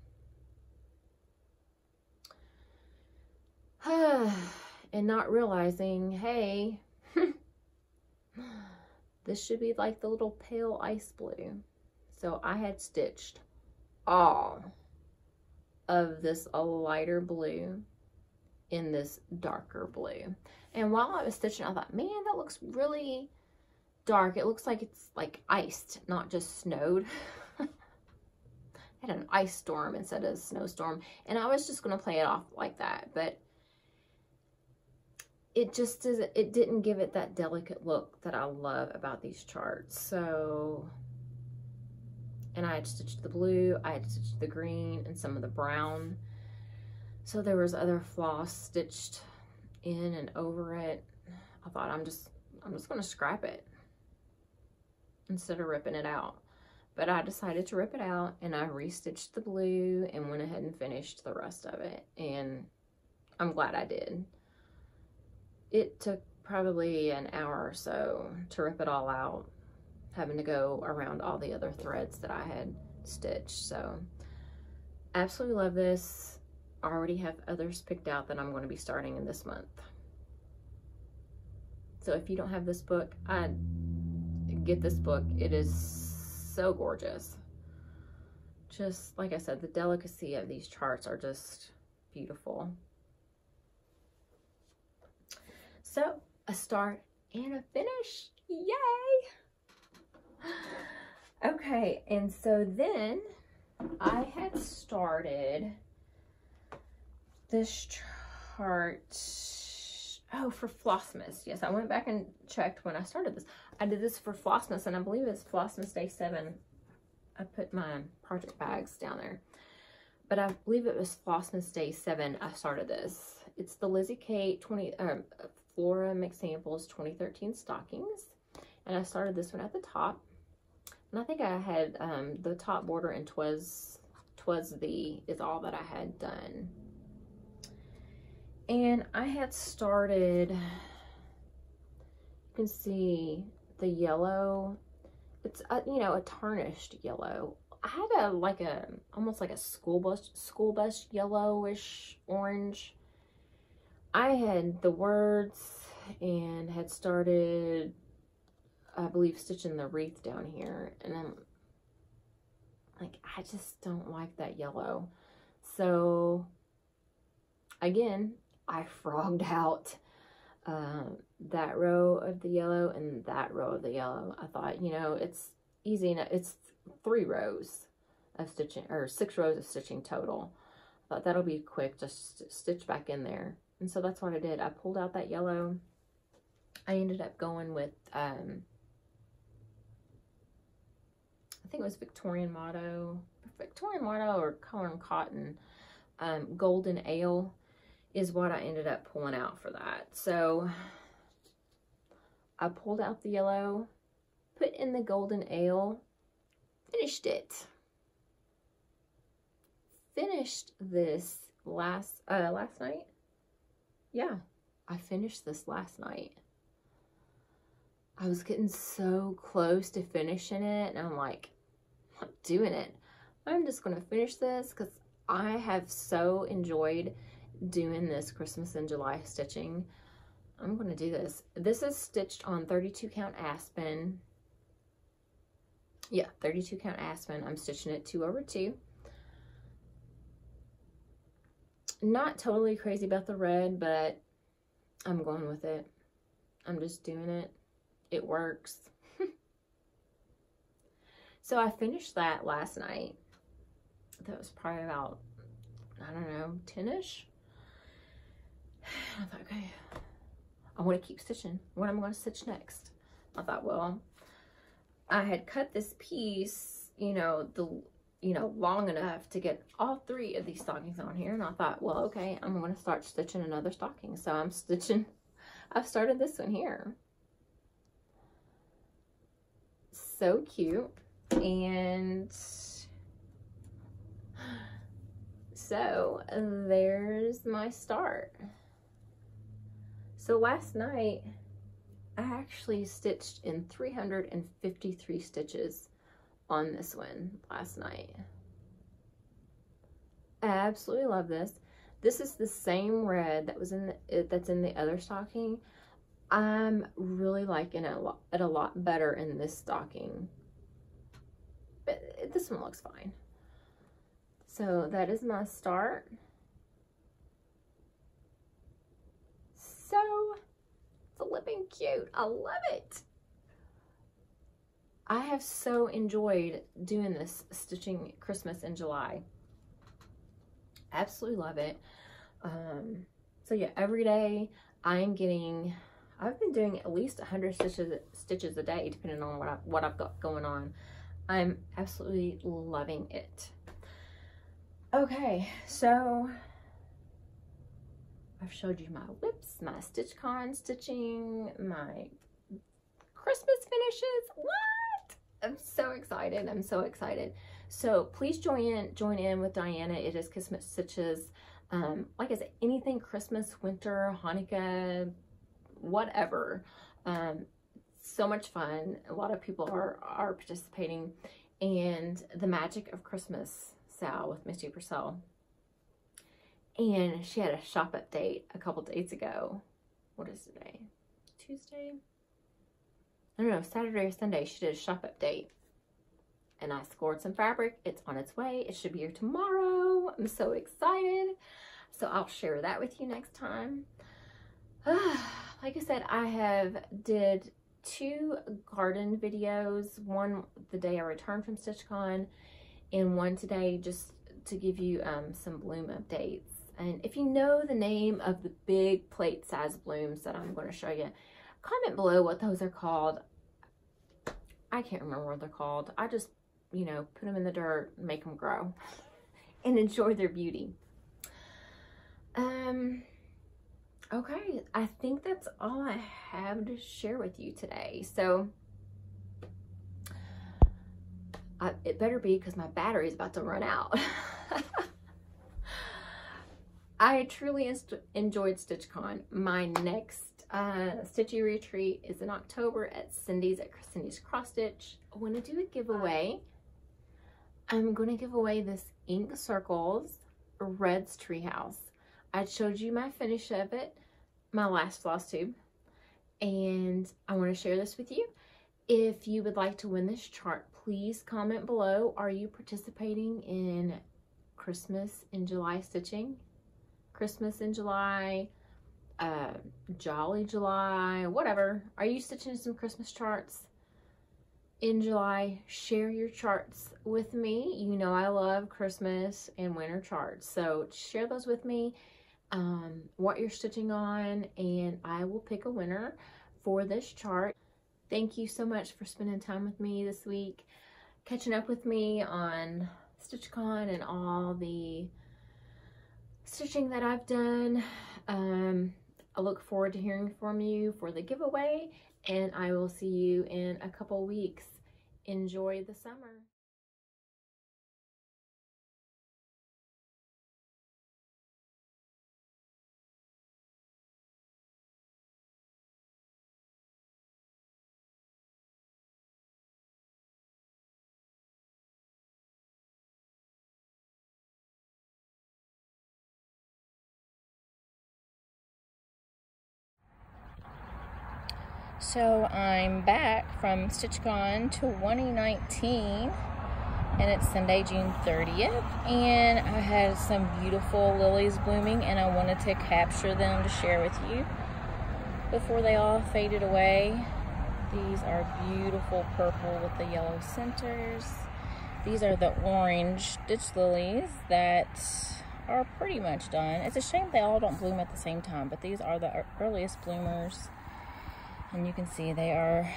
And not realizing, hey, this should be like the little pale ice blue. So I had stitched all of this lighter blue in this darker blue. And while I was stitching, I thought, man, that looks really dark. It looks like it's like iced, not just snowed. I had an ice storm instead of a snowstorm, and I was just going to play it off like that. But it just doesn't, it didn't give it that delicate look that I love about these charts. So, and I had stitched the blue, I had stitched the green and some of the brown. So there was other floss stitched in and over it. I thought I'm just going to scrap it instead of ripping it out. But I decided to rip it out, and I restitched the blue and went ahead and finished the rest of it. And I'm glad I did. It took probably an hour or so to rip it all out, having to go around all the other threads that I had stitched. So absolutely love this. I already have others picked out that I'm going to be starting in this month. So if you don't have this book, I'd get this book. It is so gorgeous. Just like I said, the delicacy of these charts are just beautiful. So a start and a finish. Yay! Okay, and so then I had started this chart, oh, for Flossmas. Yes, I went back and checked when I started this. I did this for Flossmas, and I believe it's Flossmas Day 7. I put my project bags down there. But I believe it was Flossmas Day 7 I started this. It's the Lizzie Kate Flora Mix Samples 2013 stockings. And I started this one at the top. And I think I had the top border in Twas Thee is all that I had done. And I had started, you can see the yellow. It's you know, a tarnished yellow. I had almost like a school bus yellowish orange. I had the words and had started, I believe, stitching the wreath down here, and I'm like, I just don't like that yellow. So again, I frogged out that row of the yellow and that row of the yellow. I thought, you know, it's easy enough. It's 3 rows of stitching, or 6 rows of stitching total. I thought that'll be quick, just stitch back in there. And so that's what I did. I pulled out that yellow. I ended up going with, I think it was Victorian Motto or Color and Cotton, Golden Ale is what I ended up pulling out for that. So I pulled out the yellow, put in the Golden Ale, finished it. Finished this last night. Yeah, I finished this last night. I was getting so close to finishing it, and I'm like, I'm not doing it. I'm just going to finish this because I have so enjoyed doing this Christmas in July stitching. I'm going to do this. This is stitched on 32 count aspen. Yeah, 32 count aspen. I'm stitching it 2/2. Not totally crazy about the red, but I'm going with it. I'm just doing it. It works. So I finished that last night. That was probably about, I don't know, 10-ish. I thought, okay, I want to keep stitching. What am I going to stitch next? I thought, well, I had cut this piece, you know, long enough to get all 3 of these stockings on here. And I thought, well, okay, I'm going to start stitching another stocking. So I've started this one here. So cute. And so there's my start. So last night, I actually stitched in 353 stitches on this one last night. I absolutely love this. This is the same red that was that's in the other stocking. I'm really liking it a lot better in this stocking. But this one looks fine. So that is my start. So flipping cute. I love it. I have so enjoyed doing this stitching Christmas in July. Absolutely love it. So yeah, every day I've been doing at least 100 stitches a day, depending on what I've got going on. I'm absolutely loving it. Okay, so I've showed you my whips, my StitchCon stitching, my Christmas finishes. What? I'm so excited. I'm so excited. So please join in with Diana. It is Christmas Stitches. Like I said, anything Christmas, winter, Hanukkah, whatever. So much fun. A lot of people are participating. And the Magic of Christmas Sal with Misty Purcell. And she had a shop update a couple days ago. What is today? Tuesday? I don't know, Saturday or Sunday. She did a shop update. And I scored some fabric. It's on its way. It should be here tomorrow. I'm so excited. So I'll share that with you next time. Like I said, I did 2 garden videos. One the day I returned from StitchCon, and one today just to give you some bloom updates. And if you know the name of the big plate size blooms that I'm going to show you, comment below what those are called. I can't remember what they're called. I just, you know, put them in the dirt, make them grow, and enjoy their beauty. Okay, I think that's all I have to share with you today. So it better be, because my battery is about to run out. I truly enjoyed StitchCon. My next stitchy retreat is in October at Cindy's Cross Stitch. I want to do a giveaway. I'm going to give away this Ink Circles Red's Treehouse. I showed you my finish of it, my last Flosstube, and I want to share this with you. If you would like to win this chart, please comment below. Are you participating in Christmas in July stitching? Christmas in July, Jolly July, whatever. Are you stitching some Christmas charts in July? Share your charts with me. You know I love Christmas and winter charts, so share those with me, what you're stitching on, and I will pick a winner for this chart. Thank you so much for spending time with me this week, catching up with me on StitchCon and all the stitching that I've done. I look forward to hearing from you for the giveaway, and I will see you in a couple weeks. Enjoy the summer. So I'm back from StitchCon 2019, and it's Sunday, June 30th, and I had some beautiful lilies blooming, and I wanted to capture them to share with you before they all faded away. These are beautiful purple with the yellow centers. These are the orange ditch lilies that are pretty much done. It's a shame they all don't bloom at the same time, but these are the earliest bloomers. And you can see they are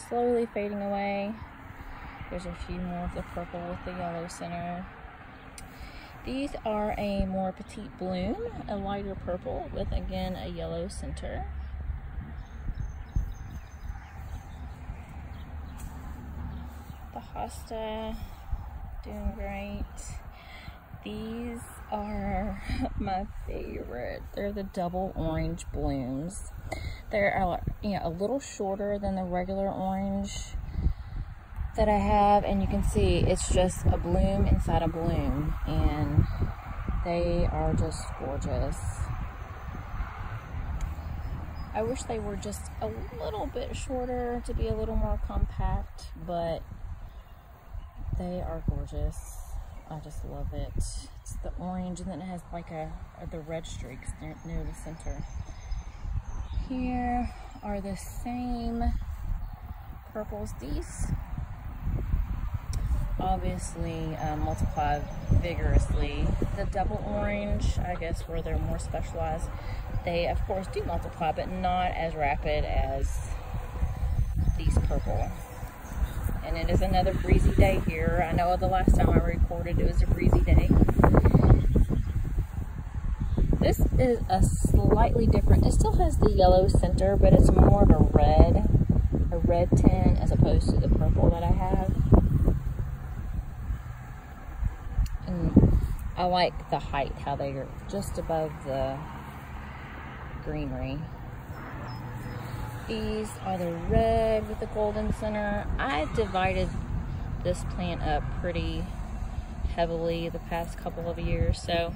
slowly fading away. There's a few more of the purple with the yellow center. These are a more petite bloom, a lighter purple with, again, a yellow center. The hosta, doing great. These are my favorite. They're the double orange blooms. They're, you know, a little shorter than the regular orange that I have, and you can see it's just a bloom inside a bloom, and they are just gorgeous. I wish they were just a little bit shorter to be a little more compact, but they are gorgeous. I just love it. It's the orange, and then it has like the red streaks near the center. Here are the same purples. These obviously multiply vigorously. The double orange, I guess where they're more specialized, they of course do multiply, but not as rapid as these purple. And it is another breezy day here. I know the last time I recorded it was a breezy day. This is a slightly different, it still has the yellow center, but it's more of a red tint as opposed to the purple that I have. And I like the height, how they are just above the greenery. These are the red with the golden center. I divided this plant up pretty heavily the past couple of years, so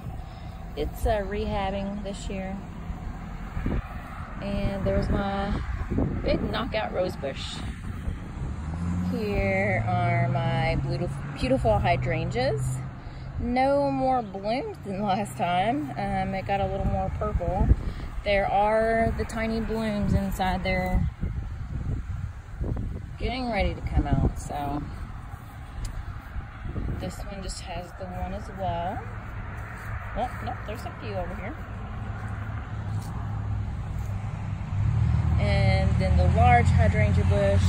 it's rehabbing this year. And there's my big knockout rose bush. Here are my beautiful hydrangeas. No more blooms than last time. It got a little more purple. There are the tiny blooms inside there getting ready to come out. So this one just has the one as well. Oh, no, there's a few over here. And then the large hydrangea bush,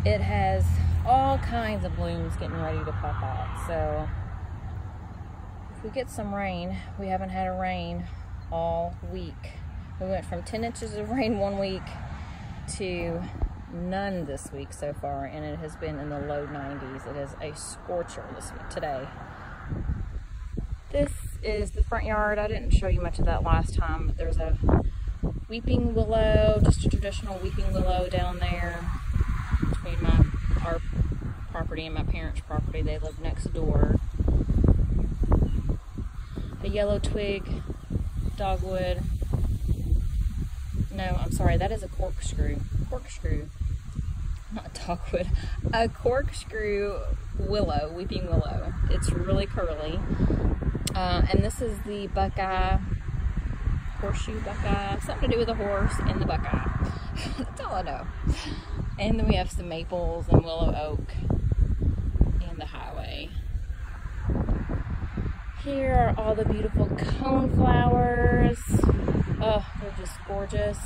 it has all kinds of blooms getting ready to pop out. So if we get some rain, we haven't had a rain all week. We went from 10 inches of rain one week to none this week so far, and it has been in the low 90s. It is a scorcher this week, today. This is the front yard. I didn't show you much of that last time, but there's a weeping willow, just a traditional weeping willow down there between our property and my parents' property. They live next door. A yellow twig dogwood. No, I'm sorry, that is a corkscrew. Not dogwood. A corkscrew willow, weeping willow. It's really curly. And this is the buckeye, horseshoe buckeye, something to do with a horse and the buckeye. That's all I know. And then we have some maples and willow oak and the highway. Here are all the beautiful cone flowers. Oh, they're just gorgeous.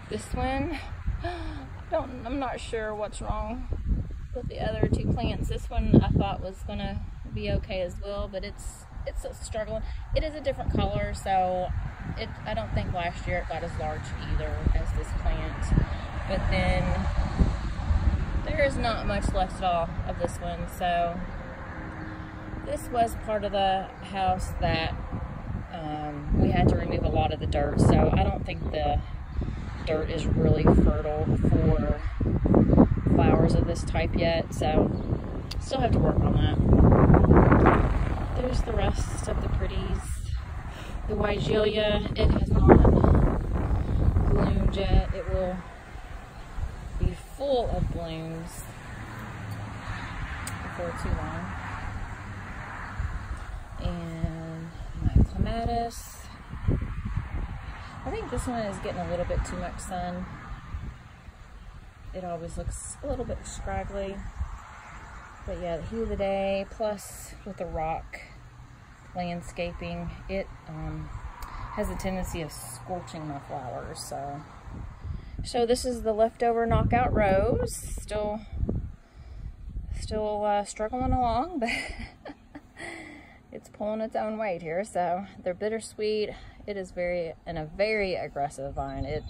This one, I'm not sure what's wrong with the other two plants. This one I thought was gonna be okay as well, but it's struggling. It is a different color, so I don't think last year it got as large either as this plant. But then there's not much left at all of this one. So this was part of the house that we had to remove a lot of the dirt, so I don't think the dirt is really fertile for flowers of this type yet, so still have to work on that. There's the rest of the pretties. The Weigelia, it has not bloomed yet. It will be full of blooms before too long. And my clematis. I think this one is getting a little bit too much sun. It always looks a little bit scraggly. But yeah, the heat of the day, plus with the rock landscaping, it has a tendency of scorching my flowers. So this is the leftover knockout rose. Still struggling along, but it's pulling its own weight here. So they're bittersweet. It is a very aggressive vine. If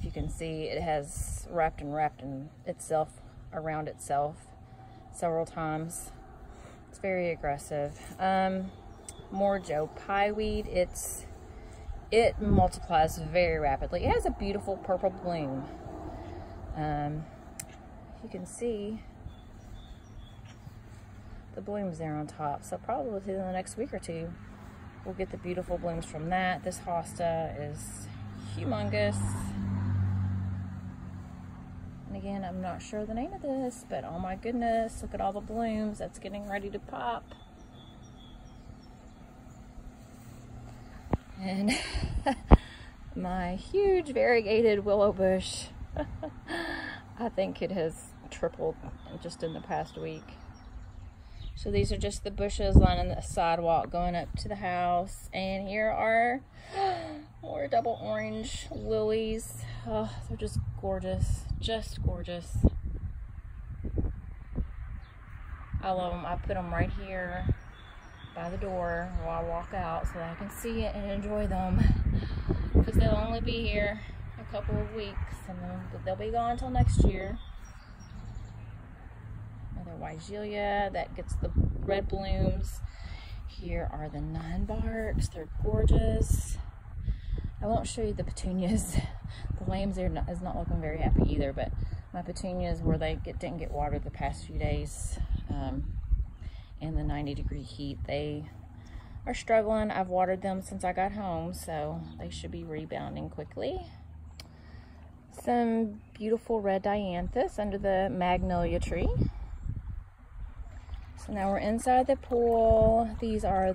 you can see, it has wrapped in itself around itself several times. It's very aggressive. More Joe Pye weed. It multiplies very rapidly. It has a beautiful purple bloom. You can see the blooms there on top. So probably within the next week or two, we'll get the beautiful blooms from that. This hosta is humongous. And again, I'm not sure the name of this, but oh my goodness, look at all the blooms that's getting ready to pop. And my huge variegated willow bush. I think it has tripled just in the past week. So these are just the bushes lining the sidewalk going up to the house. And here are more double orange lilies. Oh, they're just gorgeous. Just gorgeous. I love them. I put them right here by the door while I walk out so that I can see it and enjoy them. Because they'll only be here a couple of weeks and then they'll be gone until next year. Another Weigelia that gets the red blooms. Here are the 9-barks. They're gorgeous. I won't show you the petunias. The lambs is not looking very happy either, but my petunias where they didn't get watered the past few days in the 90-degree heat, they are struggling. I've watered them since I got home, so they should be rebounding quickly. Some beautiful red dianthus under the magnolia tree. So now we're inside the pool. These are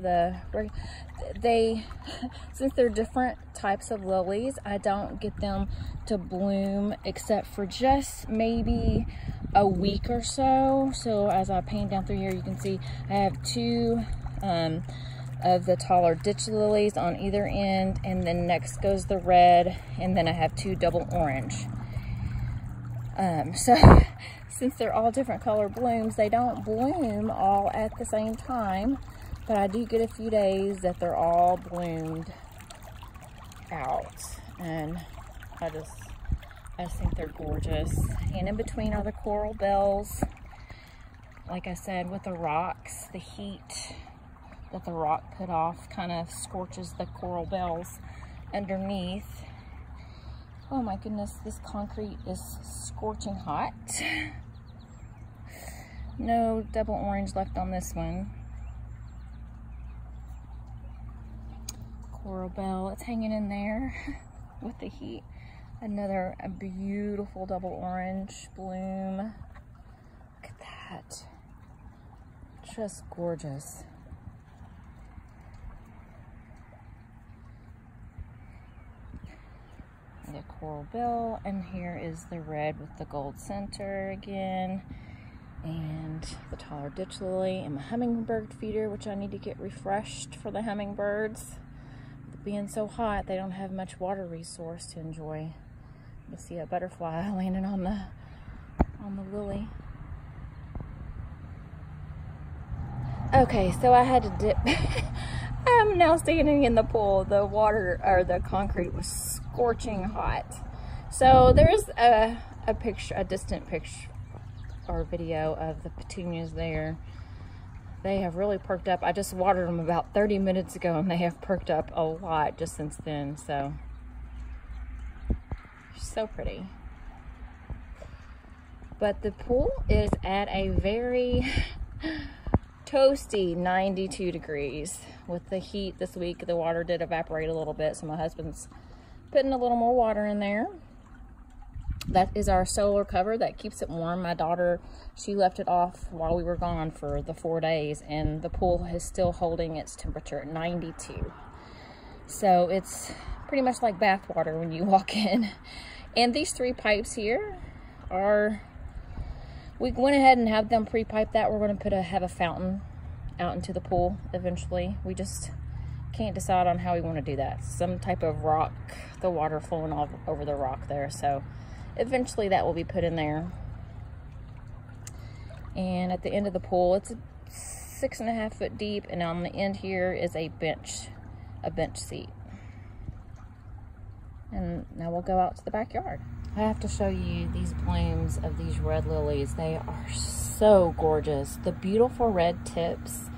since they're different types of lilies, I don't get them to bloom except for just maybe a week or so. So as I pan down through here, you can see I have 2 of the taller ditch lilies on either end, and then next goes the red, and then I have 2 double orange. So since they're all different color blooms, they don't bloom all at the same time, but I do get a few days that they're all bloomed out, and I just think they're gorgeous. And in between are the coral bells. Like I said, with the rocks, the heat that the rock put off kind of scorches the coral bells underneath. Oh my goodness, this concrete is scorching hot. No double orange left on this one. Coral bell, it's hanging in there with the heat. Another beautiful double orange bloom. Look at that. Just gorgeous. The coral bell, and here is the red with the gold center again, and the taller ditch lily, and my hummingbird feeder, which I need to get refreshed for the hummingbirds. Being so hot, they don't have much water resource to enjoy. You see a butterfly landing on the lily. Okay, so I had to dip. I'm now standing in the pool. The water, or the concrete, was scorching hot. So there's a picture, a distant picture or video of the petunias there. They have really perked up. I just watered them about 30 minutes ago and they have perked up a lot just since then. So pretty. But the pool is at a very toasty 92 degrees. With the heat this week, the water did evaporate a little bit, so my husband's putting a little more water in there. That is our solar cover that keeps it warm. My daughter, she left it off while we were gone for the 4 days, and the pool is still holding its temperature at 92. So it's pretty much like bath water when you walk in. And these 3 pipes here are, we went ahead and have them pre-pipe that. We're going to have a fountain out into the pool eventually. We just can't decide on how we want to do that. Some type of rock, the water flowing all over the rock there. So eventually that will be put in there. And at the end of the pool, it's 6.5 foot deep, and on the end here is a bench seat. And now we'll go out to the backyard. I have to show you these blooms of these red lilies. They are so gorgeous. The beautiful red tips,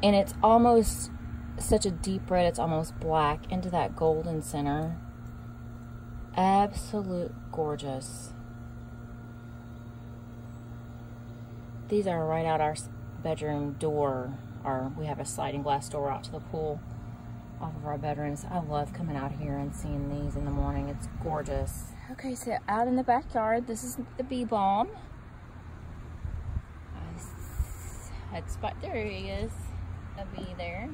and it's almost such a deep red, it's almost black into that golden center. Absolute gorgeous. These are right out our bedroom door. We have a sliding glass door out to the pool off of our bedrooms. I love coming out here and seeing these in the morning. It's gorgeous. Okay, so out in the backyard, this is the bee balm. Head spot, there he is, a bee there.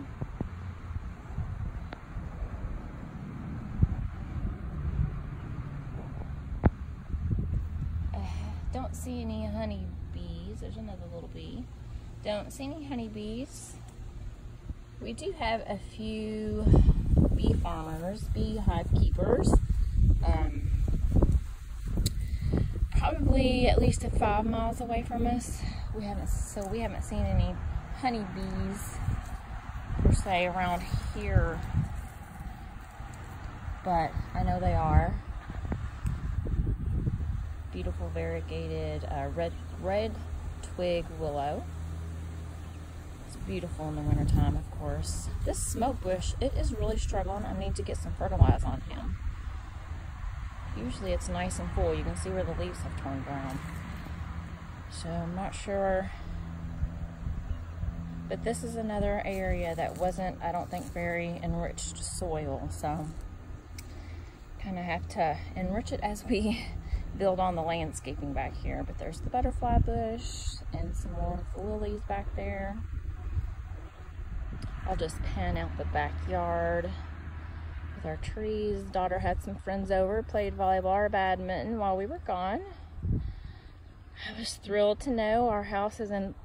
Don't see any honeybees. There's another little bee. Don't see any honeybees. We do have a few bee farmers, beehive keepers. Probably at least 5 miles away from us. We haven't seen any honeybees per se around here, but I know they are. Beautiful variegated red twig willow. It's beautiful in the wintertime, of course. This smoke bush, it is really struggling. I need to get some fertilizer on him. Usually it's nice and full. You can see where the leaves have turned brown. So I'm not sure. But this is another area that wasn't, I don't think, very enriched soil. So kind of have to enrich it as we build on the landscaping back here. But there's the butterfly bush and some more lilies back there. I'll just pan out the backyard with our trees. Daughter had some friends over, played volleyball or badminton while we were gone. I was thrilled to know our house is in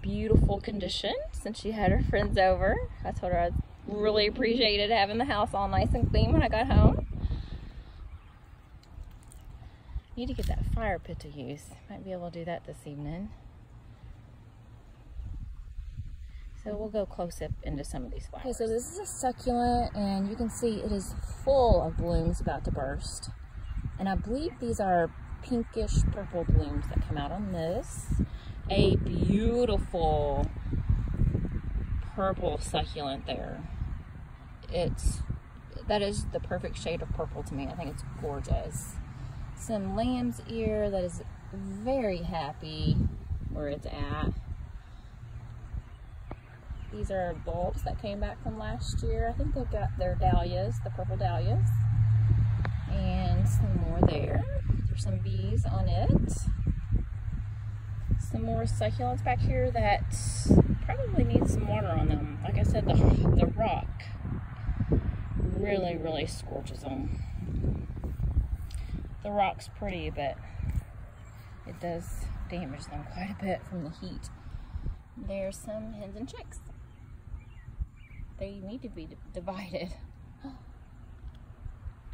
beautiful condition since she had her friends over. I told her I really appreciated having the house all nice and clean when I got home. Need to get that fire pit to use. Might be able to do that this evening. So we'll go close up into some of these flowers. Okay, so this is a succulent, and you can see it is full of blooms about to burst. And I believe these are pinkish purple blooms that come out on this. A beautiful purple succulent there. That is the perfect shade of purple to me. I think it's gorgeous. Some lamb's ear that is very happy where it's at. These are bulbs that came back from last year. I think they've got their dahlias, the purple dahlias. And some more there. There's some bees on it. Some more succulents back here that probably need some water on them. Like I said, the rock really, really scorches them. The rock's pretty, but it does damage them quite a bit from the heat. There's some hens and chicks. They need to be divided.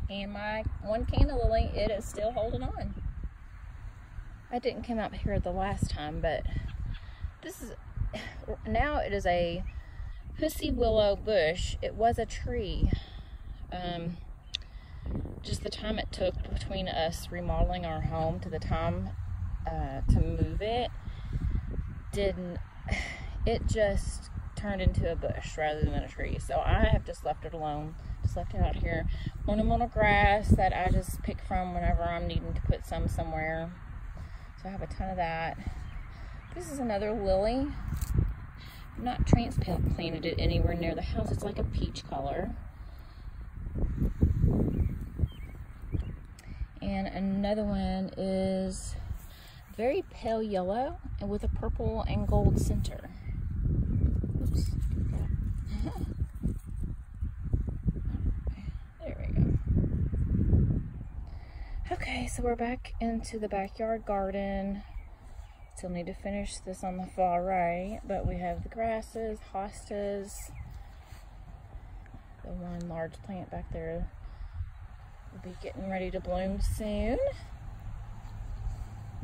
And my one canna lily, it is still holding on. I didn't come out here the last time, but now it is a pussy willow bush. It was a tree. Just the time it took between us remodeling our home to the time to move it, it just turned into a bush rather than a tree. So I have just left it alone, just left it out here. Ornamental grass that I just pick from whenever I'm needing to put some somewhere. So I have a ton of that. This is another lily. I'm not transplanted it anywhere near the house. It's like a peach color. And another one is very pale yellow and with a purple and gold center. Oops. There we go. Okay, so we're back into the backyard garden. Still need to finish this on the far right, but we have the grasses, hostas, the one large plant back there will be getting ready to bloom soon.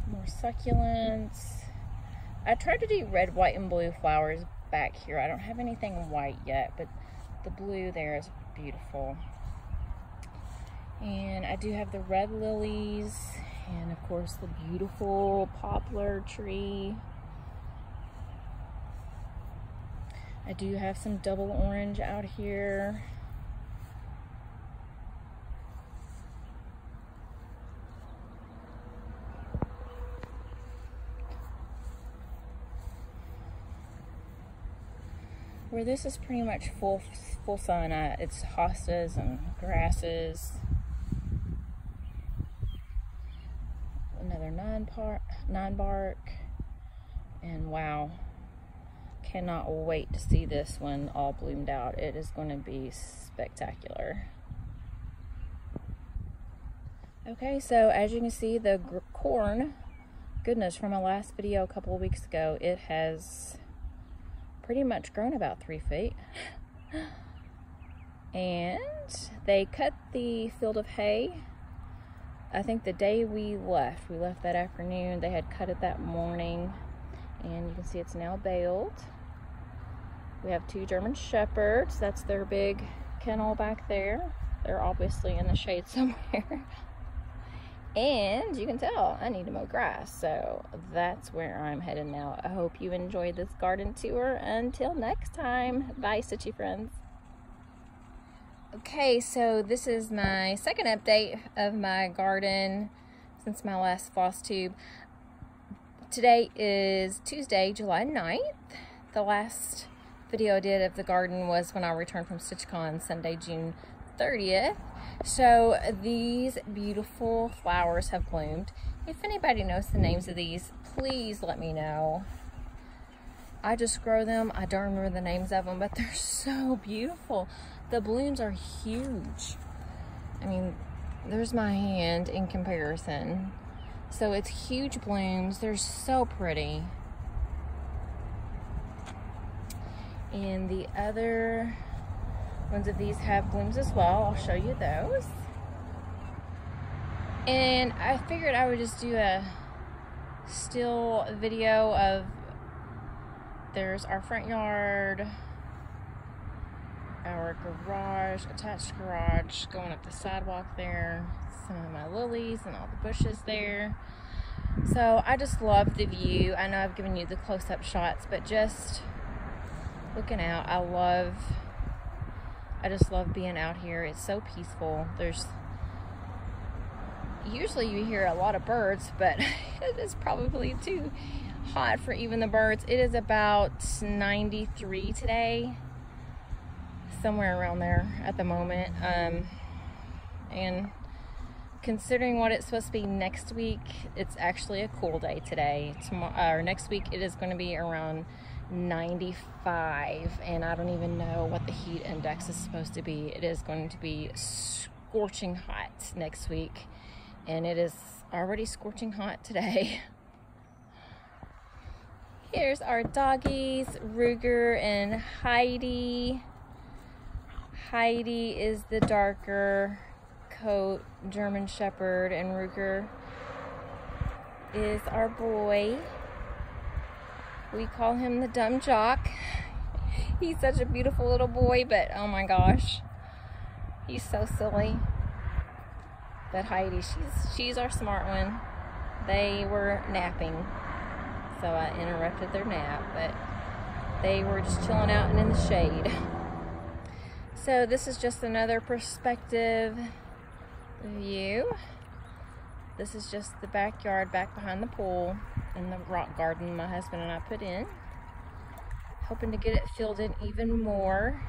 More succulents. I tried to do red, white, and blue flowers back here. I don't have anything white yet, but the blue there is beautiful. And I do have the red lilies, and of course the beautiful poplar tree. I do have some double orange out here. Where this is pretty much full sun, it's hostas and grasses. Another nine bark, and wow, cannot wait to see this one all bloomed out. It is going to be spectacular. Okay, so as you can see, the corn goodness, from my last video a couple of weeks ago, it has pretty much grown about 3 feet. And they cut the field of hay, I think the day we left that afternoon. They had cut it that morning, and you can see it's now baled. We have 2 German Shepherds. That's their big kennel back there. They're obviously in the shade somewhere. And you can tell I need to mow grass, so that's where I'm headed now. I hope you enjoyed this garden tour. Until next time, bye Stitchy friends. Okay, so this is my second update of my garden since my last Flosstube. Today is Tuesday, July 9th. The last video I did of the garden was when I returned from StitchCon Sunday, June 30th. So these beautiful flowers have bloomed. If anybody knows the names of these, please let me know. I just grow them. I don't remember the names of them, but they're so beautiful. The blooms are huge. I mean, there's my hand in comparison. So it's huge blooms. They're so pretty. And the other ones of these have blooms as well. I'll show you those. And I figured I would just do a still video of, there's our front yard, our garage, attached garage, going up the sidewalk there, some of my lilies and all the bushes there. So I just love the view. I know I've given you the close-up shots, but just looking out, I just love being out here. It's so peaceful. Usually you hear a lot of birds, but it is probably too hot for even the birds. It is about 93 today, somewhere around there at the moment. And considering what it's supposed to be next week, it's actually a cool day today. Tomorrow, or next week, it is going to be around 95, and I don't even know what the heat index is supposed to be. It is going to be scorching hot next week, and it is already scorching hot today. Here's our doggies, Ruger and Heidi. Heidi is the darker coat German Shepherd, and Ruger is our boy. We call him the dumb jock. He's such a beautiful little boy, but oh my gosh, he's so silly. But Heidi, she's our smart one. They were napping, so I interrupted their nap, but they were just chilling out and in the shade. So this is just another perspective view. This is just the backyard back behind the pool and the rock garden my husband and I put in. Hoping to get it filled in even more.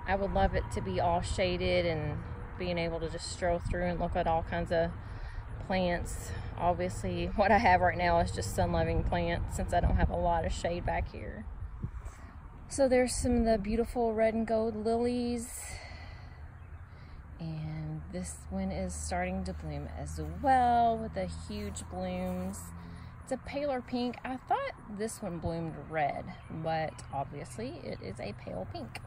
I would love it to be all shaded and being able to just stroll through and look at all kinds of plants. Obviously, what I have right now is just sun-loving plants since I don't have a lot of shade back here. So there's some of the beautiful red and gold lilies. And this one is starting to bloom as well with the huge blooms. It's a paler pink. I thought this one bloomed red, but obviously it is a pale pink.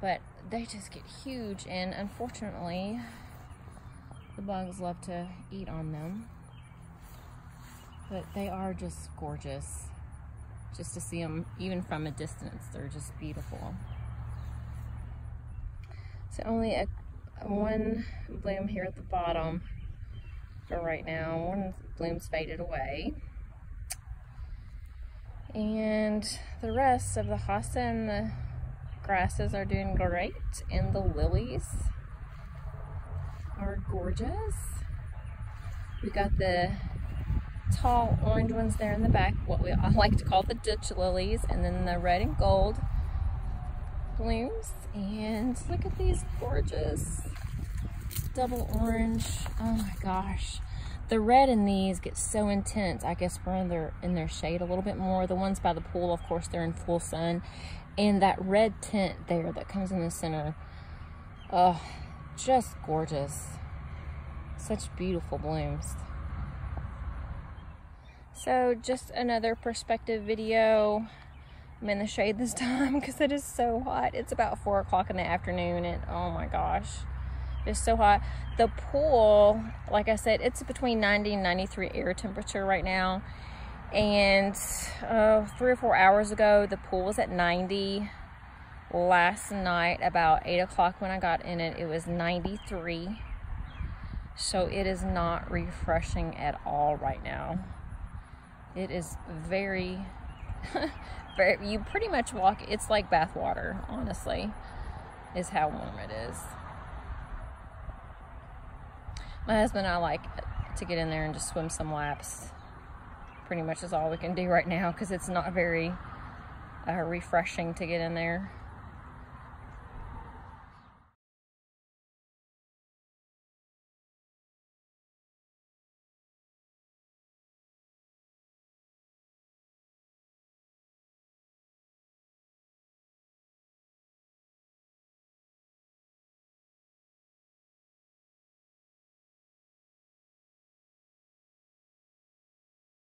But they just get huge, and unfortunately the bugs love to eat on them. But they are just gorgeous. Just to see them even from a distance, they're just beautiful. So only one bloom here at the bottom for right now. One bloom's faded away. And the rest of the hosta and the grasses are doing great. And the lilies are gorgeous. We got the tall orange ones there in the back, what I like to call the ditch lilies, and then the red and gold blooms. And look at these gorgeous double orange. Oh my gosh, the red in these gets so intense. I guess when they're in their shade a little bit more. The ones by the pool, of course, they're in full sun, and that red tint there that comes in the center, oh, just gorgeous. Such beautiful blooms. So just another perspective video. I'm in the shade this time because it is so hot. It's about 4 o'clock in the afternoon and oh my gosh, it's so hot. The pool, like I said, it's between 90 and 93 air temperature right now. And 3 or 4 hours ago, the pool was at 90. Last night, about 8 o'clock when I got in it, it was 93. So it is not refreshing at all right now. It is very, you pretty much walk, it's like bath water, honestly, is how warm it is. My husband and I like to get in there and just swim some laps. Pretty much is all we can do right now because it's not very refreshing to get in there.